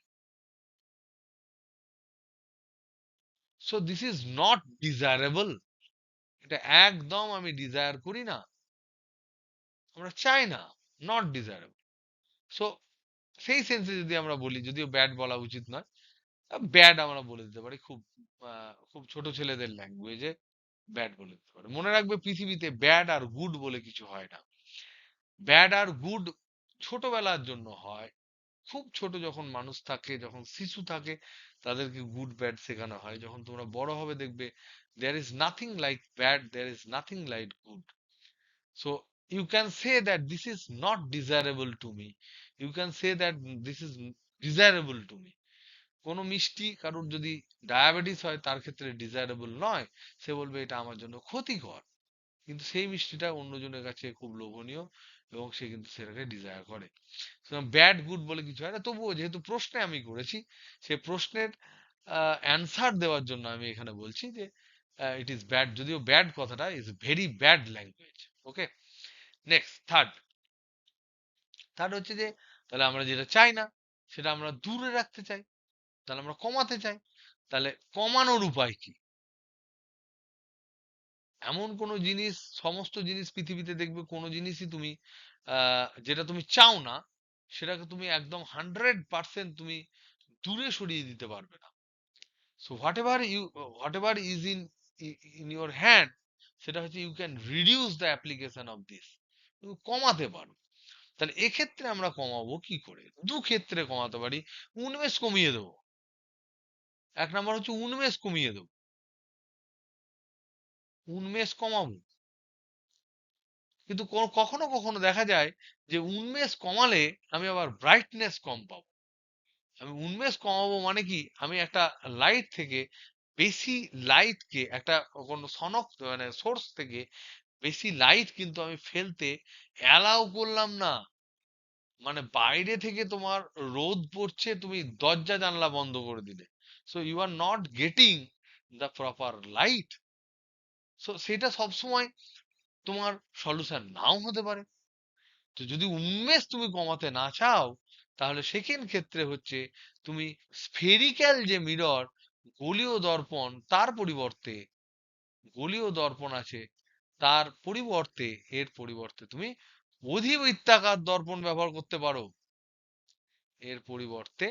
So this is not desirable. এটা একদম আমি ডিজায়ার করি না, আমরা চাই না, নট ডিজায়ারেবল। সো সেই সেন্সে যদি আমরা বলি, যদিও ব্যাড বলা উচিত নয়, ব্যাড আমরা বলে দিতে পারি, খুব খুব ছোট ছেলেদের ল্যাঙ্গুয়েজে ব্যাড বলে দিতে পারি। মনে রাখবে পৃথিবীতে ব্যাড আর গুড বলে কিছু হয় না। ব্যাড আর গুড ছোটবেলার জন্য হয়। খুব ছোট যখন মানুষ থাকে, যখন শিশু থাকে, তাদেরকে গুড ব্যাড শেখানো হয়। যখন তোমরা বড় হবে দেখবে there is nothing like bad, there is nothing like good. So you can say that this is not desirable to me, you can say that this is desirable to me. কোনো মিষ্টি কারোর যদি ডায়াবেটিস হয় তার ক্ষেত্রে desirable নয়, সে বলবে এটা আমার জন্য ক্ষতিকর। কিন্তু সেই মিষ্টিটা অন্যজনের কাছে খুব লোভনীয় এবং সে কিন্তু সেটাকে ডিজায়ার করে। ব্যাড গুড বলে কিছু হয় না। তবুও যেহেতু প্রশ্নে আমি করেছি, সে প্রশ্নের অ্যান্সার দেওয়ার জন্য আমি এখানে বলছি যে ইট ইজ ব্যাড, যদিও ব্যাড কথাটা is very bad language. Okay, next third. Third হচ্ছে যে তাহলে আমরা যেটা চাই না সেটা আমরা দূরে রাখতে চাই, তাহলে আমরা কমাতে চাই। তাহলে কমানোর উপায় কি? এমন কোন জিনিস, সমস্ত জিনিস পৃথিবীতে দেখবে কোনো জিনিসই তুমি যেটা তুমি চাও না সেটাকে তুমি একদম 100% তুমি দূরে সরিয়ে দিতে পারবে না। So whatever is in your hand, সেটা হচ্ছে you can reduce the application of this, তুমি কমাতে পারো। তাহলে এক্ষেত্রে আমরা কমাবো কি করে? দু ক্ষেত্রে কমাতে পারি। উন্মেষ কমিয়ে দেবো। এক নাম্বার হচ্ছে উন্মেষ কমিয়ে দেবো, উন্মেষ কমাবো। কিন্তু কখনো কখনো দেখা যায় যে উন্মেষ কমালে আমি আবার ব্রাইটনেস কম পাবো। আমি উন্মেষ কমাবো মানে কি, আমি একটা লাইট থেকে বেশি লাইটকে, একটা কোনো সনক মানে সোর্স থেকে বেশি লাইট কিন্তু আমি ফেলতে অ্যালাউ করলাম না। মানে বাইরে থেকে তোমার রোদ পড়ছে, তুমি দরজা জানলা বন্ধ করে দিলে, so you are not getting the proper light. So সেটা সবসময় তোমার সলিউশন নাও হতে পারে। তো যদি উন্মেষ তুমি কমাতে না চাও, তাহলে সেকেন্ড ক্ষেত্রে হচ্ছে তুমি স্ফেরিক্যাল যে মিরর, গোলীয় দর্পণ, তার পরিবর্তে, গোলীয় দর্পণ আছে, তার পরিবর্তে, এর পরিবর্তে তুমি অধিবৃত্তাকার দর্পণ ব্যবহার করতে পারো। এর পরিবর্তে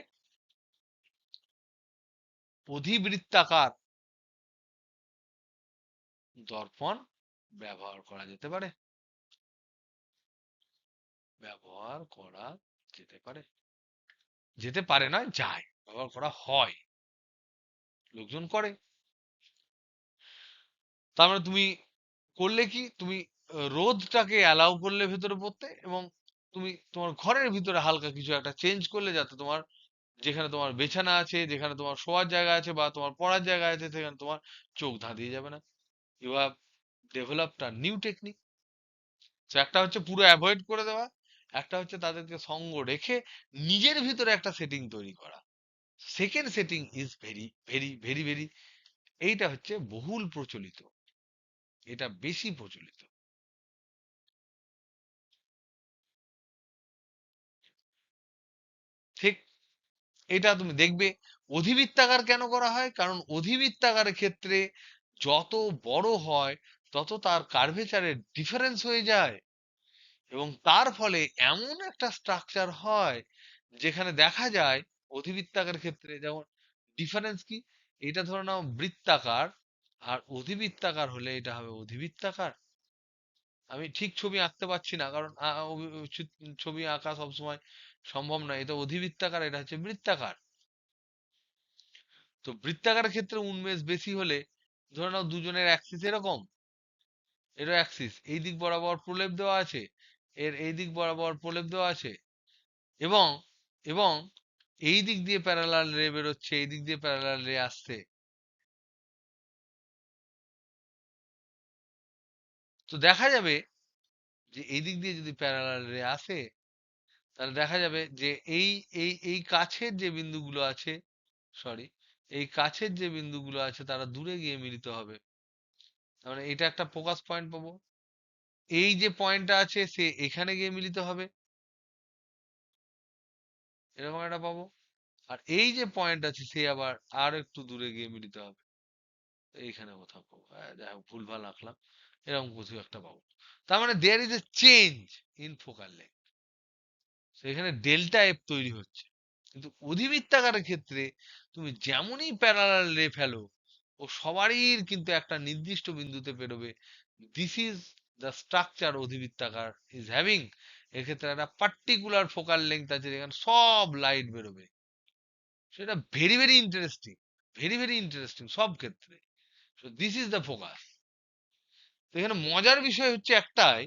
অধিবৃত্তাকার দর্পণ ব্যবহার করা যেতে পারে, ব্যবহার করা যেতে পারে, যেতে পারে নয়, যায়, ব্যবহার করা হয়, লোকজন করে। তার মানে তুমি করলে কি, তুমি রোদটাকে অ্যালাউ করলে ভেতরে পড়তে, এবং তুমি তোমার ঘরের ভিতরে হালকা কিছু একটা চেঞ্জ করলে, যাতে তোমার যেখানে তোমার বিছানা আছে, যেখানে তোমার শোয়ার জায়গা আছে বা তোমার পড়ার জায়গা আছে, সেখানে তোমার চোখ ধাঁধিয়ে যাবে না। You have developed a new technique. তো একটা হচ্ছে পুরো অ্যাভয়েড করে দেওয়া, একটা হচ্ছে তাদেরকে সঙ্গ রেখে নিজের ভিতরে একটা সেটিং তৈরি করা। Second setting is very very very very, এইটা হচ্ছে বহুল প্রচলিত, এটা বেশি প্রচলিত। ঠিক, এটা তুমি দেখবে। অধিবৃত্তাকার কেন করা হয়? কারণ অধিবৃত্তাকারের ক্ষেত্রে যত বড় হয় তত তার কার্ভেচারের ডিফারেন্স হয়ে যায়, এবং তার ফলে এমন একটা স্ট্রাকচার হয় যেখানে দেখা যায় অধিবৃত্তাকার ক্ষেত্রে যেমন ডিফারেন্স কি, এটা ধরে নাও বৃত্তাকার, আর অধিবৃত্তাকার হলে এটা হবে অধিবৃত্তাকার। আমি ঠিক ছবি আঁকতে পারছি না, কারণ ছবি আঁকা সবসময় সম্ভব নয়। এটা অধিবৃত্তাকার, এটা হচ্ছে বৃত্তাকার। তো বৃত্তাকার ক্ষেত্রে উন্মেষ বেশি হলে, ধরে নাও দুজনের অ্যাক্সিস এরকম, এরও অ্যাক্সিস এই দিক বরাবর প্রলেপ দেওয়া আছে, এর এই দিক বরাবর প্রলেপ দেওয়া আছে, এবং এবং এই দিক দিয়ে প্যারালাল রে বেরোচ্ছে, এই দিক দিয়ে প্যারালাল রে আসছে। তো দেখা যাবে যে এই দিক দিয়ে যদি প্যারালাল রে আসে, তাহলে দেখা যাবে যে এই এই কাছের যে বিন্দুগুলো আছে, সরি, এই কাছের যে বিন্দুগুলো আছে তারা দূরে গিয়ে মিলিত হবে। মানে এটা একটা ফোকাস পয়েন্ট পাবো। এই যে পয়েন্টটা আছে সে এখানে গিয়ে মিলিত হবে, এরকম একটা পাবো। আর এই যে পয়েন্ট আছে সে আবার আর একটু দূরে গিয়ে মিলিত হবে, এইখানে কোথাও পাবো। যাই হোক ভুলভাল আঁকলাম, এরকম কিছু একটা পাবো। তার মানে there is a change in focal length, সেখানে ডেল্টা এফ তৈরি হচ্ছে। কিন্তু অধিবৃত্তাকারের ক্ষেত্রে তুমি যেমনই প্যারালাল রে ফেলো, ও সবারই কিন্তু একটা নির্দিষ্ট বিন্দুতে বেরোবে। দিস ইজ দ্য স্ট্রাকচার অধিবৃত্তাকার ইজ হ্যাভিং। এক্ষেত্রে একটা পার্টিকুলার ফোকাল লেন্থ আছে যেখানে সব লাইট বেরোবে। সেটা very very interesting, very very interesting সব ক্ষেত্রে। So this is the focus. তো এখানে মজার বিষয় হচ্ছে একটাই,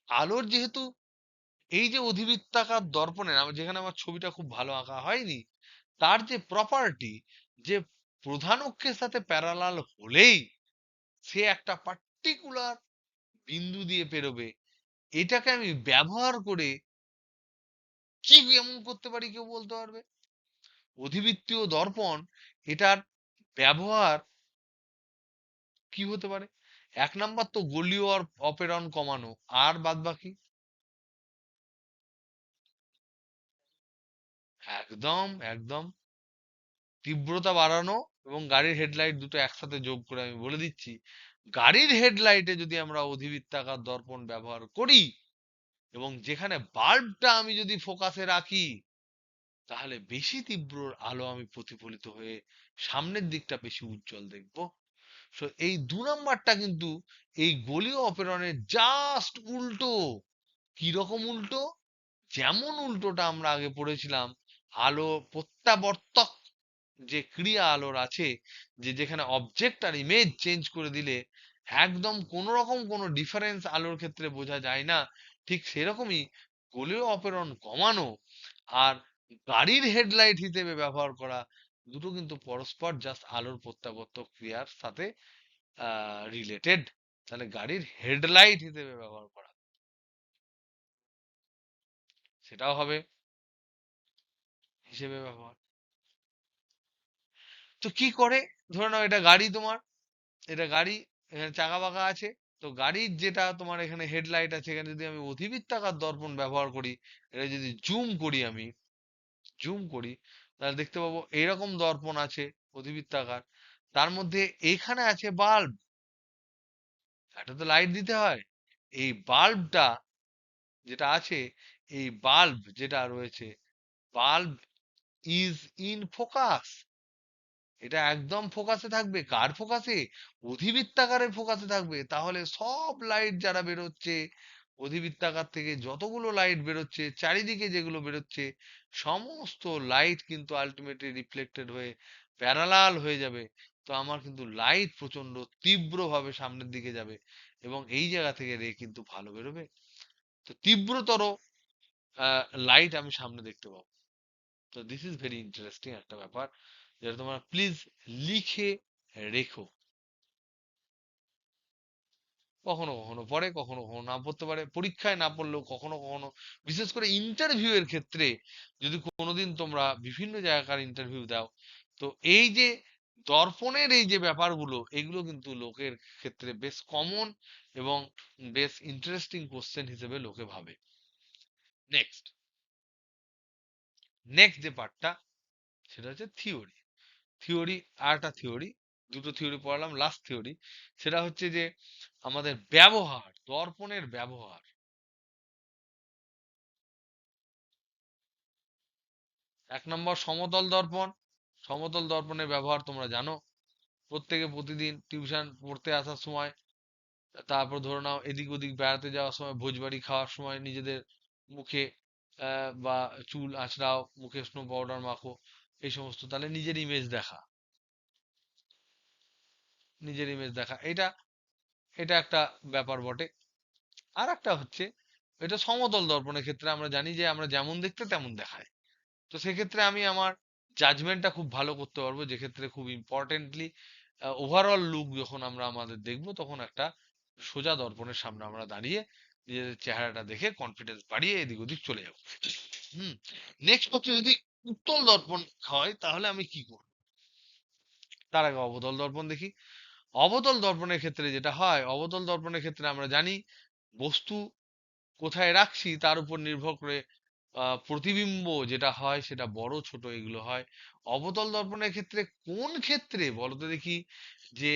আলোর যেহেতু এই যে অধিবৃত্তাকার দর্পণের যেখানে আমার ছবিটা খুব ভালো আঁকা হয়নি, তার যে প্রপার্টি, যে প্রধান অক্ষের সাথে প্যারালাল হলেই সে একটা পার্টিকুলার বিন্দু দিয়ে পেরোবে, এটাকে আমি ব্যবহার করে কি এমন করতে পারি কেউ বলতে পারবে? অধিবৃত্তীয় দর্পণ, এটার ব্যবহার কি হতে পারে? এক নাম্বার তো গোলীয় অপেরণ কমানো, আর বাদ বাকি একদম একদম তীব্রতা বাড়ানো এবং গাড়ির হেডলাইট দুটো একসাথে যোগ করে আমি বলে দিচ্ছি, গাড়ির হেডলাইটে যদি আমরা অধিবৃত্তাকার দর্পণ ব্যবহার করি এবং যেখানে বাল্বটা আমি যদি ফোকাসে রাখি, তাহলে বেশি তীব্র আলো আমি প্রতিফলিত হয়ে সামনের দিকটা বেশি উজ্জ্বল দেখব। সো এই দু নাম্বারটা কিন্তু এই গোলীয় অপেরণের জাস্ট উল্টো। কিরকম উল্টো? যেমন উল্টোটা আমরা আগে পড়েছিলাম, আলো প্রত্যাবর্তক যে ক্রিয়া আলোর আছে, যে যেখানে অবজেক্ট আর ইমেজ চেঞ্জ করে দিলে একদম কোন রকম কোনো ডিফারেন্স আলোর ক্ষেত্রে বোঝা যায় না, ঠিক সেরকমই গোলীয় অপেরণ কমানো আর গাড়ির হেডলাইট হিসেবে ব্যবহার করা, দুটো কিন্তু পরস্পর জাস্ট আলোর প্রত্যাবর্তক ক্রিয়ার সাথে রিলেটেড। তাহলে গাড়ির হেডলাইট হিসেবে ব্যবহার করা, সেটাও হবে হিসেবে ব্যবহার। তো কি করে? ধরে নাও এটা গাড়ি তোমার, এটা গাড়ি, এখানে চাকা বাঁকা আছে। তো গাড়ির যেটা তোমার এখানে হেডলাইট আছে, এখানে যদি আমি অধিবৃত্তাকার দর্পণ ব্যবহার করি, এটা যদি জুম করি, আমি জুম করি, তাহলে দেখতে পাবো এইরকম দর্পণ আছে অধিবৃত্তাকার, তার মধ্যে এইখানে আছে বাল্ব। একটা তো লাইট দিতে হয়। এই বাল্বটা যেটা আছে, এই বাল্ব যেটা রয়েছে, বাল্ব ইজ ইন ফোকাস। এটা একদম ফোকাসে থাকবে। কার ফোকাসে? অধিবৃত্তাকারের ফোকাসে থাকবে। তাহলে সব লাইট যারা বেরোচ্ছে অধিবৃত্তাকার থেকে, যতগুলো লাইট বেরোচ্ছে চারিদিকে যেগুলো বেরোচ্ছে, সমস্ত লাইট কিন্তু আলটিমেটলি রিফ্লেক্টেড হয়ে প্যারালাল হয়ে যাবে। তো আমার কিন্তু লাইট প্রচন্ড তীব্রভাবে সামনের দিকে যাবে এবং এই জায়গা থেকে রে কিন্তু ভালো বেরোবে। তো তীব্রতর লাইট আমি সামনে দেখতে পাবো। তো দিস ইজ ভেরি ইন্টারেস্টিং একটা ব্যাপার, যেটা তোমরা প্লিজ লিখে রেখো। কখনো কখনো পড়ে, কখনো কখনো না পড়তে পারে, পরীক্ষায় না পড়লেও কখনো কখনো, বিশেষ করে ইন্টারভিউ এর ক্ষেত্রে, যদি কোনোদিন তোমরা বিভিন্ন জায়গাকার ইন্টারভিউ দাও, তো এই যে দর্পণের এই যে ব্যাপারগুলো, এগুলো কিন্তু লোকের ক্ষেত্রে বেশ কমন এবং বেশ ইন্টারেস্টিং কোশ্চেন হিসেবে লোকে ভাবে। নেক্সট, নেক্সট যে পার্টটা, সেটা হচ্ছে থিওরি। থিওরি আর একটা থিওরি, দুটো থিওরি পড়ালাম, লাস্ট থিওরি সেটা হচ্ছে যে আমাদের ব্যবহার, দর্পণের ব্যবহার। এক নম্বর সমতল দর্পণ। সমতল দর্পণের ব্যবহার তোমরা জানো, প্রত্যেকে প্রতিদিন টিউশন পড়তে আসার সময়, তারপর ধরে নাও এদিক ওদিক বেড়াতে যাওয়ার সময়, ভোজবাড়ি খাওয়ার সময় নিজেদের মুখে বা চুল আঁচড়াও, মুখে স্নো পাউডার মাখো, এই সমস্ত, তাহলে নিজের ইমেজ দেখা, নিজের ইমেজ দেখা, এটা এটা একটা ব্যাপার বটে। আর একটা হচ্ছে, এটা সমতল দর্পণের ক্ষেত্রে আমরা জানি যে আমরা যেমন দেখতে তেমন দেখায়। তো সেক্ষেত্রে আমি আমার জাজমেন্টটা খুব ভালো করতে পারবো, যে ক্ষেত্রে খুব ইম্পর্টেন্টলি ওভারঅল লুক যখন আমরা আমাদের দেখবো, তখন একটা সোজা দর্পণের সামনে আমরা দাঁড়িয়ে নিজেদের চেহারাটা দেখে কনফিডেন্স বাড়িয়ে এদিক ওদিক চলে যাবো। হুম। নেক্সট হচ্ছে, যদি উত্তল দর্পণ হয় তাহলে আমি কি করব? তার আগে অবতল দর্পণ দেখি। অবতল দর্পণের ক্ষেত্রে যেটা হয়, অবতল দর্পণের ক্ষেত্রে আমরা জানি বস্তু কোথায় রাখছি তার উপর নির্ভর করে প্রতিবিম্ব যেটা হয় সেটা বড় ছোট এগুলো হয়। অবতল দর্পণের ক্ষেত্রে কোন ক্ষেত্রে বলতো দেখি যে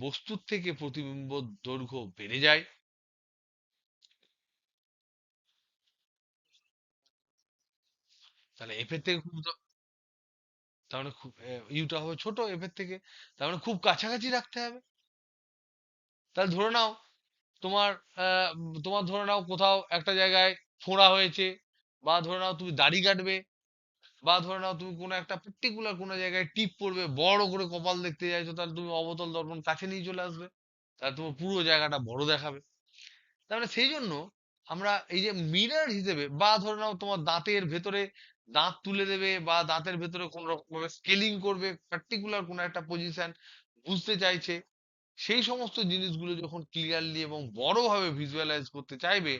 বস্তুর থেকে প্রতিবিম্ব দৈর্ঘ্য বেড়ে যায়? তাহলে এফ এর থেকে খুব তার মানে খুব ইউটা হবে ছোট এফ এর থেকে, তার মানে খুব কাছাকাছি রাখতে হবে। তাহলে ধরে নাও তোমার তোমার ধরে নাও কোথাও একটা জায়গায় ফোঁড়া হয়েছে, বা ধরে নাও তুমি দাড়ি কাটবে, বা ধরে নাও তুমি কোনো একটা পার্টিকুলার কোনো জায়গায় টিপ পড়বে, বড় করে কপাল দেখতে চাইছো, তাহলে তুমি অবতল দর্পণ কাছে নিয়ে চলে আসবে, তাহলে তোমার পুরো জায়গাটা বড় দেখাবে। তার মানে সেই জন্য আমরা এই যে মিরর হিসেবে, বা ধরে নাও তোমার দাঁতের ভেতরে দাঁত তুলে দেবে, বা দাঁতের ভেতরে কোন রকম ভাবে স্কেলিং করবে, পার্টিকুলার কোনো একটা পজিশন বুঝতে চাইছে, সেই সমস্ত জিনিসগুলো যখন ক্লিয়ারলি এবং বড়ভাবে ভিজুয়ালাইজ করতে চাইবে,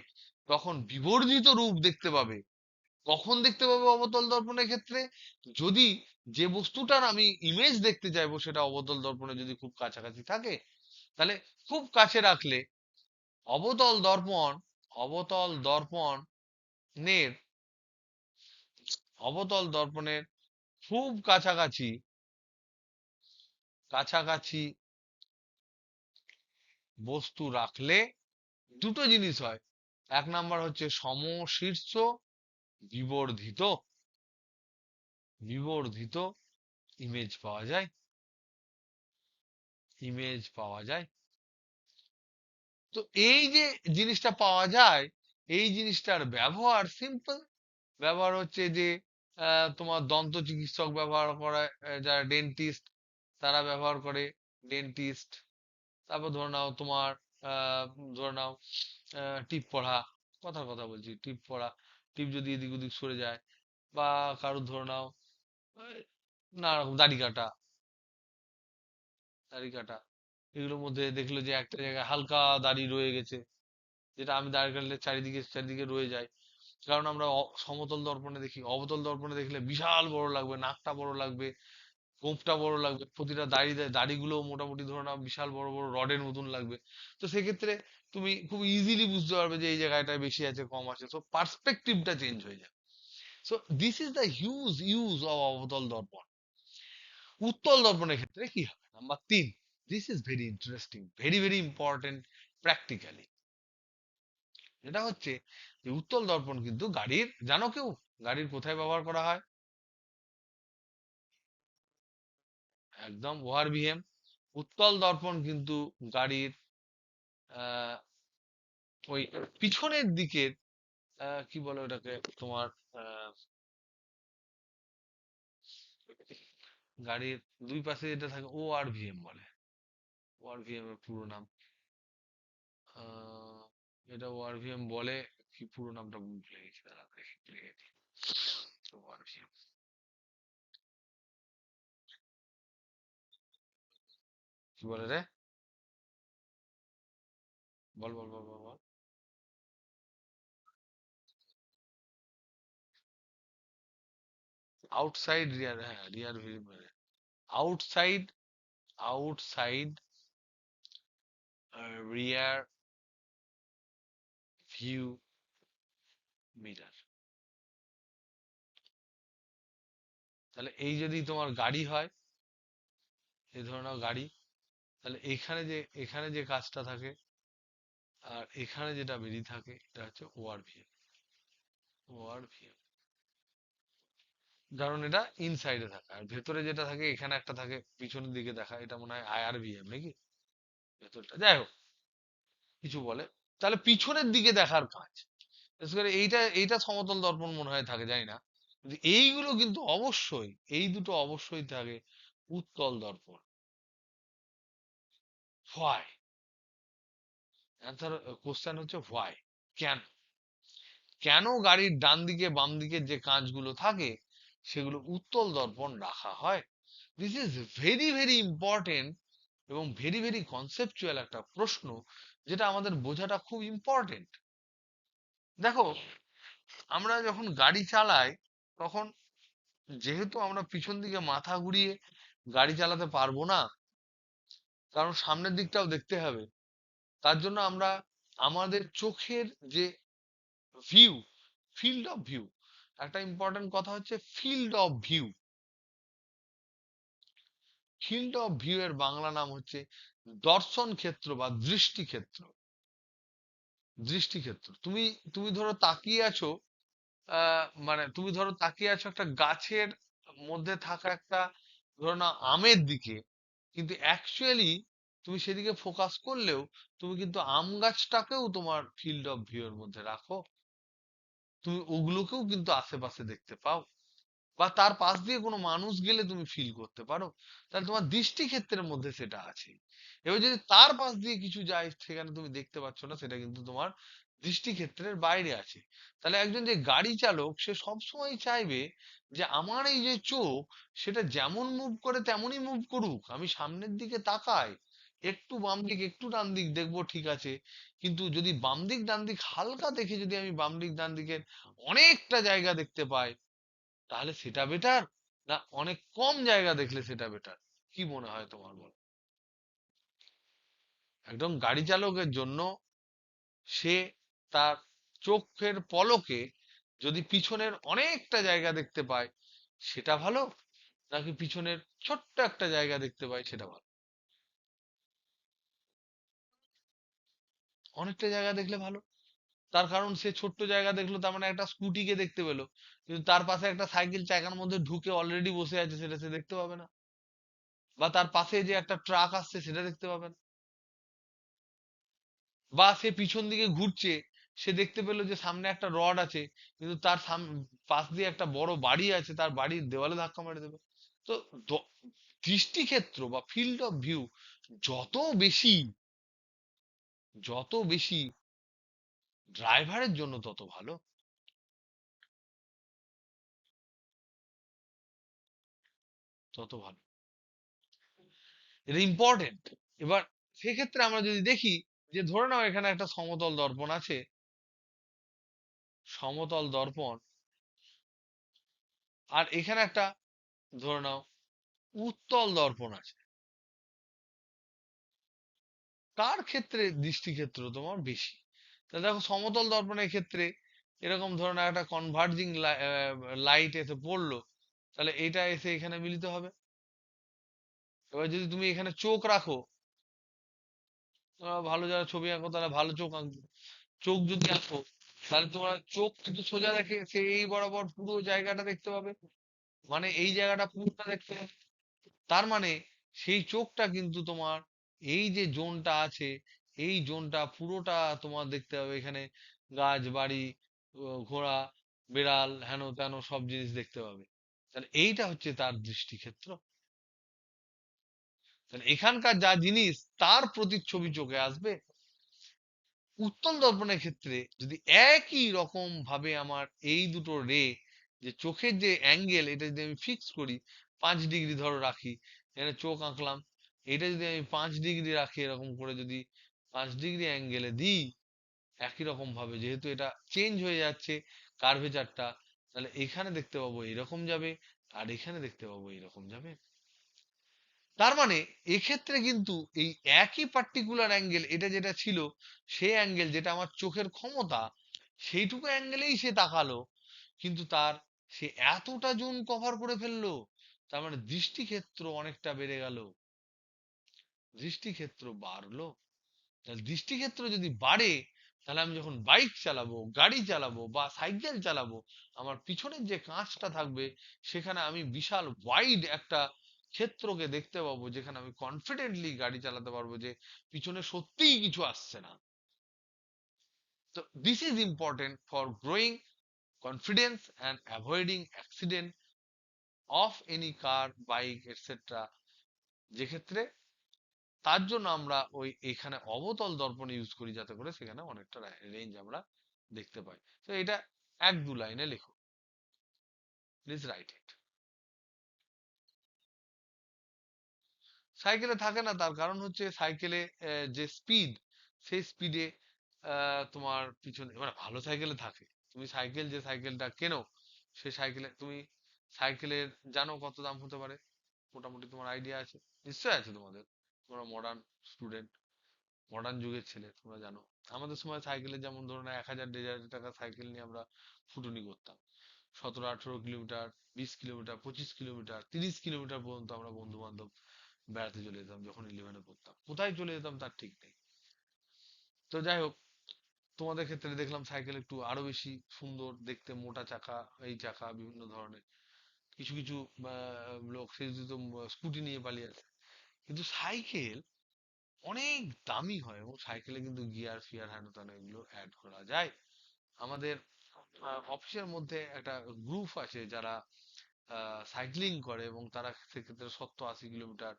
তখন বিবর্ধিত রূপ দেখতে পাবে। কখন দেখতে পাবে অবতল দর্পণের ক্ষেত্রে? যদি যে বস্তুটার আমি ইমেজ দেখতে চাইবো সেটা অবতল দর্পণে যদি খুব কাছাকাছি থাকে, তাহলে খুব কাছে রাখলে অবতল দর্পণ অবতল দর্পণের অবতল দর্পণের খুব কাছাকাছি কাছাকাছি বস্তু রাখলে দুটো জিনিস হয়। এক নাম্বার হচ্ছে সমশীর্ষ বিবর্ধিত বিবর্ধিত ইমেজ পাওয়া যায়, ইমেজ পাওয়া যায়। তো এই যে জিনিসটা পাওয়া যায়, এই জিনিসটার ব্যবহার সিম্পল। ব্যবহার হচ্ছে যে তোমার দন্ত চিকিৎসক ব্যবহার করে, যারা ডেন্টিস্ট তারা ব্যবহার করে, ডেন্টিস্ট। তারপর ধরে নাও তোমার ধরে নাও টিপ পড়া, কথার কথা বলছি, টিপ পড়া, টিপ যদি এদিক ওদিক সরে যায়, বা কারোর ধরে নাও এই, নানা রকম দাড়ি কাটা, দাড়ি কাটা, এগুলোর মধ্যে দেখলো যে একটা জায়গায় হালকা দাড়ি রয়ে গেছে, যেটা আমি দাড়ি কাটলে চারিদিকে চারিদিকে রয়ে যায়। কারণ আমরা সমতল দর্পণে দেখি, অবতল দর্পণে দেখলে বিশাল বড় লাগবে, নাকটা বড় লাগবে, গোঁফটা বড় লাগবে, প্রতিটা দাড়িগুলো মোটামুটি ধরে নাও বিশাল বড় বড় রডের মতন লাগবে। তো সেক্ষেত্রে তুমি খুব ইজিলি বুঝতে পারবে যে এই জায়গাটায় বেশি আছে কম আছে, তো পার্সপেক্টিভটা চেঞ্জ হয়ে যায়। So this is the huge use of অবতল দর্পণ। উত্তল দর্পণের ক্ষেত্রে কি হবে? Number 3, this is very interesting, very very important practically. এটা হচ্ছে যে উত্তল দর্পণ কিন্তু গাড়ির, জানো কেউ গাড়ির কোথায় ব্যবহার করা হয়? একদম ওআরভিএম। উত্তল দর্পণ কিন্তু গাড়ির আহ ওই পিছনের দিকের কি বলে ওটাকে তোমার আহ গাড়ির দুই পাশে যেটা থাকে ওআরভিএম বলে। ওআরভিএম এর পুরো নাম আহ এটা ওআরভিএম বলে, কি পুরো নামটা ভুলে গেছি, দাঁড়া দেখি, ভুলে গেছি। ওআরভিএম কি বলে রে? বল বল বল বল বল। আউটসাইড রিয়ার, হ্যাঁ rear view, outside outside rear view mirror. তাহলে এই যদি তোমার গাড়ি হয়, এই ধরনের গাড়ি, তাহলে এখানে যে কাজটা থাকে আর এখানে যেটা বেরিয়ে থাকে এটা হচ্ছে ওআরভিএম। ওআরভিএম কারণ এটা ইনসাইডে থাকে, আর ভেতরে যেটা থাকে এখানে একটা থাকে পিছনের দিকে দেখা, এটা মনে হয় আইআরভিএম নাকি, ভেতরটা যাই হোক কিছু বলে। তাহলে পিছনের দিকে দেখার কাজ, বিশেষ করে এইটা এইটা সমতল দর্পণ মনে হয় থাকে, জানি না। কিন্তু এইগুলো কিন্তু অবশ্যই, এই দুটো অবশ্যই থাকে উত্তল দর্পণ। হোয়াই? অ্যান্সার, কোশ্চেন হচ্ছে হোয়াই, কেন? কেন গাড়ির ডান দিকে বাম দিকে যে কাঁচগুলো থাকে সেগুলো উত্তল দর্পণ রাখা হয়? This is very very important এবং ভেরি ভেরি কনসেপচুয়াল একটা প্রশ্ন, যেটা আমাদের বোঝাটা খুব ইম্পর্টেন্ট। দেখো, আমরা যখন গাড়ি চালাই তখন যেহেতু আমরা পিছন দিকে মাথা ঘুরিয়ে গাড়ি চালাতে পারবো না, কারণ সামনের দিকটাও দেখতে হবে। তার জন্য আমরা আমাদের চোখের যে ভিউ, ফিল্ড অফ ভিউ, একটা ইম্পর্টেন্ট কথা হচ্ছে field of view. Field of view এর বাংলা নাম হচ্ছে দর্শন ক্ষেত্র বা দৃষ্টিক্ষেত্র। দৃষ্টিক্ষেত্র, তুমি তুমি ধরো তাকিয়ে আছো, মানে তুমি ধরো তাকিয়ে আছো একটা গাছের মধ্যে থাকা একটা, ধরো না, আমের দিকে, কিন্তু অ্যাকচুয়ালি তুমি সেদিকে ফোকাস করলেও তুমি কিন্তু আম গাছটাকেও তোমার ফিল্ড অফ ভিউ এর মধ্যে রাখো, তুমি ওগুলোকেও কিন্তু আশেপাশে দেখতে পাও, বা তার পাশ দিয়ে কোনো মানুষ গেলে তুমি ফিল করতে পারো। তাহলে তোমার দৃষ্টি ক্ষেত্রের মধ্যে সেটা আছে। এবার যদি তার পাশ দিয়ে কিছু যায় সেখানে তুমি দেখতে পাচ্ছ না, সেটা কিন্তু তোমার দৃষ্টি ক্ষেত্রের বাইরে আছে। তাহলে একজন যে গাড়ি চালক সে সবসময় চাইবে যে আমার এই যে চোখ, সেটা যেমন মুভ করে তেমনই মুভ করুক, আমি সামনের দিকে তাকাই, একটু বাম দিক একটু ডান দিক দেখবো ঠিক আছে, কিন্তু যদি বাম দিক ডান দিক হালকা দেখে যদি আমি বাম দিক ডান দিকের অনেকটা জায়গা দেখতে পাই, তাহলে সেটা বেটার, না অনেক কম জায়গা দেখলে সেটা বেটার? কি মনে হয় তোমার, বলো? একদম গাড়ি চালকের জন্য সে তার চোখের পলকে যদি পিছনের অনেকটা জায়গা দেখতে পায় সেটা ভালো, নাকি পিছনের ছোট্ট একটা জায়গা দেখতে পায় সেটা ভালো? অনেকটা জায়গা দেখলে ভালো। তার কারণ সে ছোট্ট জায়গা দেখলো, তার মানে একটা স্কুটিকে দেখতে পেলো, কিন্তু তার পাশে একটা সাইকেল চাকার মধ্যে ঢুকে অলরেডি বসে আছে, সেটা সে দেখতে পাবে না। বা তার পাশে যে একটা ট্রাক আসছে সেটা দেখতে পাবে না। বা সে পিছন দিকে ঘুরছে, সে দেখতে পেলো যে সামনে একটা রড আছে, কিন্তু তার পাশ দিয়ে একটা বড় বাড়ি আছে, তার বাড়ির দেওয়ালে ধাক্কা মেরে দেবে। তো দ- দৃষ্টিক্ষেত্র বা ফিল্ড অফ ভিউ যত বেশি, যত বেশি, ড্রাইভারের জন্য তত ভালো, তত ভালো, এটা ইম্পর্টেন্ট। এবার সেক্ষেত্রে আমরা যদি দেখি যে ধরে নাও এখানে একটা সমতল দর্পণ আছে, সমতল দর্পণ, আর এখানে একটা, ধরে নাও, উত্তল দর্পণ আছে, কার ক্ষেত্রে দৃষ্টিক্ষেত্র তোমার বেশি? তাহলে দেখো সমতল দর্পণের ক্ষেত্রে এরকম ধরনের একটা কনভার্জিং লাইট এসে পড়লো, তাহলে এটা এসে এখানে মিলিত হবে। এবার যদি তুমি এখানে চোখ রাখো, ভালো যারা ছবি আঁকো তারা ভালো চোখ আঁকবে, চোখ যদি আঁকো, তাহলে তোমার চোখ কিন্তু সোজা রেখে সে এই বরাবর পুরো জায়গাটা দেখতে পাবে, মানে এই জায়গাটা পুরোটা দেখতে পাবে। তার মানে সেই চোখটা কিন্তু তোমার এই যে জোনটা আছে, এই জোনটা পুরোটা তোমার দেখতে হবে, এখানে গাছ বাড়ি, ঘোড়া, বিড়াল, হেন তেন সব জিনিস দেখতে পাবে। তাহলে এইটা হচ্ছে তার দৃষ্টিক্ষেত্র। তাহলে এখানকার যা জিনিস তার প্রতিচ্ছবি চোখে আসবে। উত্তল দর্পণের ক্ষেত্রে যদি একই রকম ভাবে আমার এই দুটো রে, যে চোখের যে অ্যাঙ্গেল, এটা যদি আমি ফিক্স করি 5 ডিগ্রি ধরো রাখি, এখানে চোখ আঁকলাম, এটা যদি আমি 5 ডিগ্রি রাখি, এরকম করে যদি 5 ডিগ্রি অ্যাঙ্গেলে দিই, একই রকম ভাবে যেহেতু এটা চেঞ্জ হয়ে যাচ্ছে কার্ভেচারটা, তাহলে এখানে দেখতে পাবো এরকম যাবে, আর এখানে দেখতে পাবো এরকম যাবে। তার মানে এক্ষেত্রে কিন্তু এই একই পার্টিকুলার অ্যাঙ্গেল, এটা যেটা ছিল সেই অ্যাঙ্গেল যেটা আমার চোখের ক্ষমতা, সেইটুকু অ্যাঙ্গেলেই সে তাকালো, কিন্তু তার সে এতটা জোন কভার করে ফেললো, তার মানে দৃষ্টিক্ষেত্র অনেকটা বেড়ে গেল, দৃষ্টিক্ষেত্র বাড়লো। তাহলে দৃষ্টিক্ষেত্র যদি বাড়ে, তাহলে আমি যখন বাইক চালাবো, গাড়ি চালাবো বা সাইকেল চালাবো, আমার পিছনের যে কাঁচটা থাকবে সেখানে আমি বিশাল ওয়াইড একটা ক্ষেত্রকে দেখতে পাবো, যেখানে আমি কনফিডেন্টলি গাড়ি চালাতে পারবো যে পিছনে সত্যিই কিছু আসছে না। তো this is important for growing confidence and avoiding accident of any car, bike, etcetera, যেক্ষেত্রে তার জন্য আমরা ওই এখানে অবতল দর্পণ ইউজ করি, যাতে করে সেখানে অনেকটা রেঞ্জ আমরা দেখতে পাই। তো এটা 1-2 লাইনে লেখো, প্লিজ রাইট ইট। সাইকেলে থাকে না, তার কারণ হচ্ছে সাইকেলে যে স্পিড, সেই স্পিডে তোমার পিছনে, মানে ভালো সাইকেলে থাকে। তুমি সাইকেল, যে সাইকেলটা কেনো, সে সাইকেলে তুমি, সাইকেলের জানো কত দাম হতে পারে? মোটামুটি তোমার আইডিয়া আছে? নিশ্চয়ই আছে তোমাদের। তোমরা মডার্ন স্টুডেন্ট, মডার্ন যুগের ছেলে, তোমরা জানো আমাদের সময় সাইকেলে যেমন ধরুন 1,000 1,500 টাকা সাইকেল নিয়ে আমরা ফুটুনি করতাম। 17-18 কিলোমিটার, 20 কিলোমিটার, 25 কিলোমিটার, 30 কিলোমিটার পর্যন্ত আমরা বন্ধু বান্ধব বেড়াতে চলে যেতাম যখন ইলেভেনে পড়তাম। কোথায় চলে যেতাম তার ঠিক নেই। তো যাই হোক, তোমাদের ক্ষেত্রে দেখলাম সাইকেল একটু আরো বেশি সুন্দর দেখতে, মোটা চাকা, এই চাকা বিভিন্ন ধরনের। কিছু কিছু লোক সে তো স্কুটি নিয়ে পালিয়ে আছে। কিন্তু সাইকেল অনেক দামি হয়, এবং সাইকেলে কিন্তু গিয়ার ফিয়ার হ্যান ত্যান এগুলো অ্যাড করা যায়। আমাদের অফিসের মধ্যে একটা গ্রুপ আছে যারা সাইক্লিং করে, এবং তারা সেক্ষেত্রে 70-80 কিলোমিটার,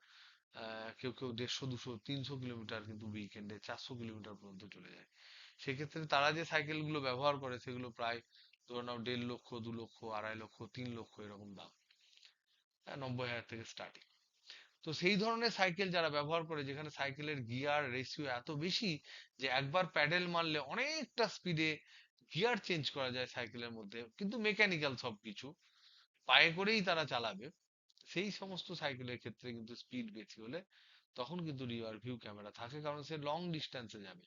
কেউ কেউ 150, 200, 300 কিলোমিটার, কিন্তু উইকেন্ডে 400 কিলোমিটার পর্যন্ত চলে যায়। সেক্ষেত্রে তারা যে সাইকেল গুলো ব্যবহার করে সেগুলো প্রায় ধরে নাও 1.5 লক্ষ, 2 লক্ষ, 2.5 লক্ষ, 3 লক্ষ এরকম দাম। 90,000 থেকে স্টার্টিং। তো সেই ধরনের সাইকেল যারা ব্যবহার করে, যেখানে সাইকেলের গিয়ার রেশিও এত বেশি যে একবার প্যাডেল মারলে অনেকটা স্পিডে গিয়ার চেঞ্জ করা যায় সাইকেলের মধ্যে, কিন্তু মেকানিক্যাল সবকিছু, পায়ে করেই তারা চালাবে, সেই সমস্ত সাইকেলের ক্ষেত্রে কিন্তু স্পিড বেশি হলে তখন কিন্তু রিয়ার ভিউ ক্যামেরা থাকে, কারণ সে লং ডিস্টেন্সে যাবে।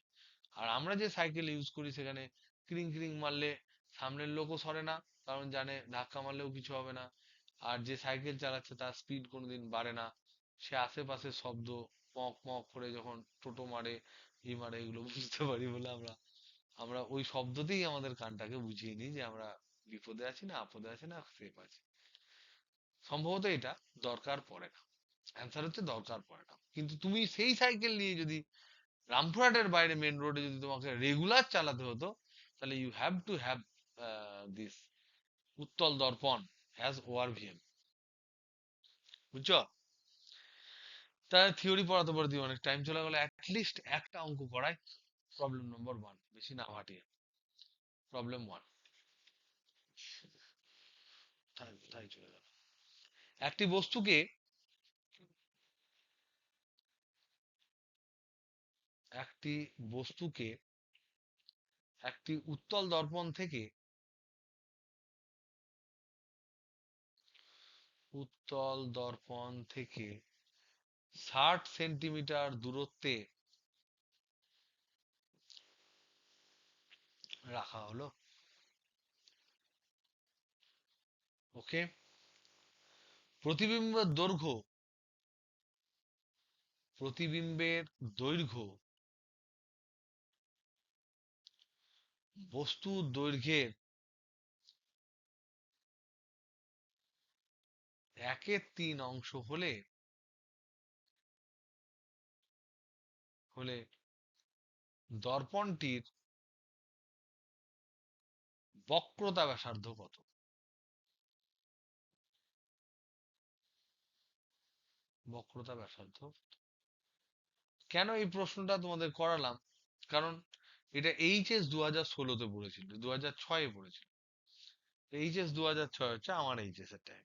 আর আমরা যে সাইকেল ইউজ করি সেখানে ক্রিং ক্রিং মারলে সামনের লোকও সরে না, কারণ জানে ধাক্কা মারলেও কিছু হবে না। আর যে সাইকেল চালাচ্ছে তার স্পিড কোনোদিন বাড়ে না, সে আশেপাশের শব্দ পক পক করে যখন টোটো মারে, ই মারে, এগুলো বুঝতে পারি বলে আমরা আমরা ওই শব্দতেই আমাদের কানটাকে বুঝিয়ে নিই যে আমরা বিপদে আছি না আপদে আছি না সেফ আছি। সম্ভবত এটা দরকার পড়ে না। অ্যান্সার হচ্ছে দরকার পড়ে না। কিন্তু তুমি সেই সাইকেল নিয়ে যদি রামপুরহাটের বাইরে মেন রোডে যদি তোমাকে রেগুলার চালাতে হতো, তাহলে you have to have this উত্তল দর্পণ অ্যাজ ওআরভিএম। বুঝছো? তাহলে থিওরি পড়াতে পড়াতে অনেক টাইম চলে গেল, অ্যাটলিস্ট একটা অঙ্ক করাই। প্রবলেম নম্বর 1, বেশি না হাঁটিয়ে। প্রবলেম 1, তাই চলে গেল। একটি বস্তুকে একটি বস্তুকে একটি উত্তল দর্পণ থেকে উত্তল দর্পণ থেকে 60 সেন্টিমিটার দূরত্বে রাখা হলো। ওকে। প্রতিবিম্বের দৈর্ঘ্য প্রতিবিম্বের দৈর্ঘ্য বস্তুর দৈর্ঘ্যের 1/3 অংশ হলে হলে দর্পণটির বক্রতা ব্যাসার্ধ কত? বক্রতা ব্যাসার্ধ। কেন এই প্রশ্নটা তোমাদের করালাম? কারণ এটা এইচএস 2016-তে পড়েছিল, 2006-এ পড়েছিল। এইচএস 2006 হচ্ছে আমার এইচএস এর টাইম,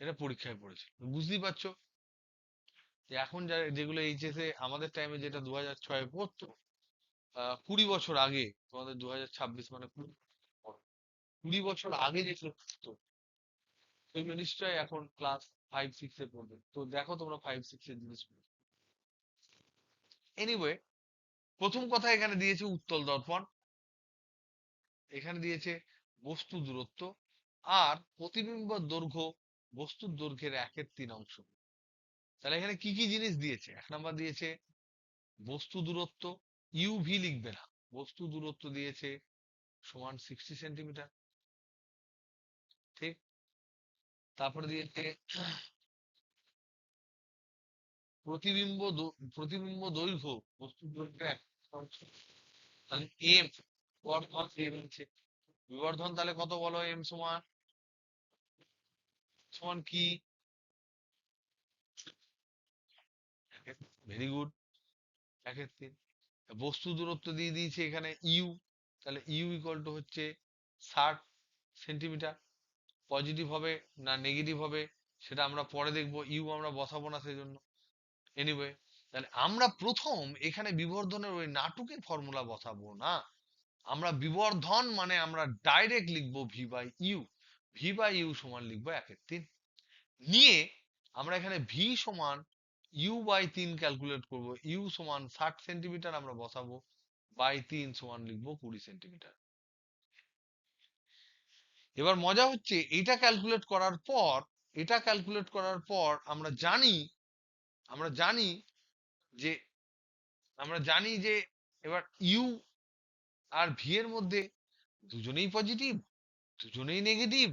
এটা পরীক্ষায় পড়েছিল। বুঝতেই পারছো যে এখন যেগুলো এইচএস এ আমাদের টাইমে যেটা 2006-এ পড়তো, 20 বছর আগে, তোমাদের 2026 মানে 20 বছর আগে যেগুলো পড়তো সেগুলো নিশ্চয়ই এখন ক্লাস 5-6-এ পড়বে। তো দেখো তোমরা 5-6-এর জিনিস। এনিওয়ে, প্রথম কথা এখানে দিয়েছে উত্তল দর্পণ, এখানে দিয়েছে বস্তু দূরত্ব, আর প্রতিবিম্ব দৈর্ঘ্য বস্তুর দৈর্ঘ্যের 1/3 অংশ। তাহলে এখানে কি কি জিনিস দিয়েছে? 1 নাম্বার দিয়েছে বস্তু দূরত্ব, ইউভি লিখবে না, বস্তু দূরত্ব দিয়েছে সমান 60 সেন্টিমিটার। ঠিক। তারপরে দিয়েছে প্রতিবিম্ব দৈর্ঘ্য বস্তুর দৈর্ঘ্যের 1/3 অংশ। তাহলে এম বিবর্ধন এম হচ্ছে বিবর্ধন, তাহলে কত বলো? এম সমান সমান কি? Very good, 1/3। বস্তু দূরত্ব দিয়ে দিয়েছে এখানে ইউ, তাহলে ইউ ইকুয়াল টু হচ্ছে 60 সেন্টিমিটার। পজিটিভ হবে না নেগেটিভ হবে সেটা আমরা পরে দেখবো, ইউ আমরা বসাবো না সেই জন্য। এনিওয়ে, তাহলে আমরা প্রথম এখানে বিবর্ধনের ওই নাটুকের ফর্মুলা বসাবো না, আমরা বিবর্ধন মানে আমরা ডাইরেক্ট লিখবো V by U. V by U সমান লিখবো 1/3 নিয়ে আমরা এখানে ভি সমান ইউ বাই 3 ক্যালকুলেট করব। ইউ সমান 60 সেন্টিমিটার আমরা বসাবো, বাই 3 সমান লিখবো 20 সেন্টিমিটার। এবার মজা হচ্ছে এটা ক্যালকুলেট করার পর আমরা জানি যে আমরা জানি যে এবার ইউ আর ভি এর মধ্যে দুজনেই পজিটিভ, দুজনেই নেগেটিভ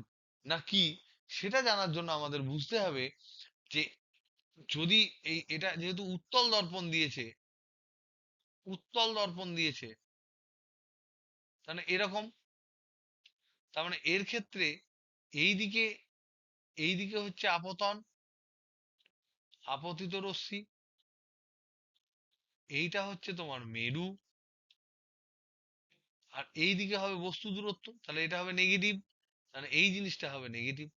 না কি, সেটা জানার জন্য আমাদের বুঝতে হবে যে যদি এটা যেহেতু উত্তল দর্পণ দিয়েছে তাহলে এরকম, তার মানে এর ক্ষেত্রে এইদিকে এইদিকে হচ্ছে আপতিত রশ্মি, এইটা হচ্ছে তোমার মেরু, আর এইদিকে হবে বস্তু দূরত্ব, তাহলে এটা হবে নেগেটিভ, তাহলে এই জিনিসটা হবে নেগেটিভ।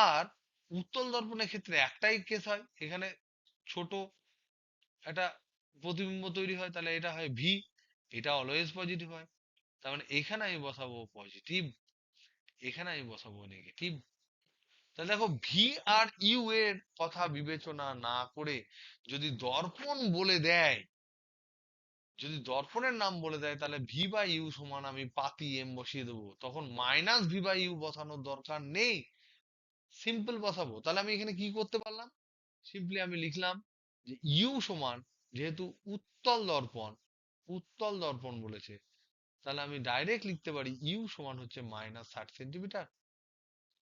আর উত্তল দর্পণের ক্ষেত্রে একটাই কেস হয়, এখানে ছোট একটা প্রতিবিম্ব তৈরি হয়, তাহলে এটা হয় ভি, এটা অলওয়েজ পজিটিভ হয়। তার মানে এখানে আমি বসাবো পজিটিভ, এখানে আমি বসাবো নেগেটিভ। তাহলে দেখো ভি আর ইউ এর কথা বিবেচনা না করে যদি দর্পণ বলে দেয়, যদি দর্পণের নাম বলে দেয়, তাহলে ভি বাই ইউ সমান আমি পাতি এম বসিয়ে দেবো, তখন মাইনাস ভি বাই ইউ বসানোর দরকার নেই, সিম্পল বসাবো। তাহলে আমি এখানে কি করতে পারলাম, সিম্পলি আমি লিখলাম যে ইউ সমান, যেহেতু উত্তল দর্পণ বলেছে, তাহলে আমি ডাইরেক্ট লিখতে পারি ইউ সমান হচ্ছে -60 সেন্টিমিটার,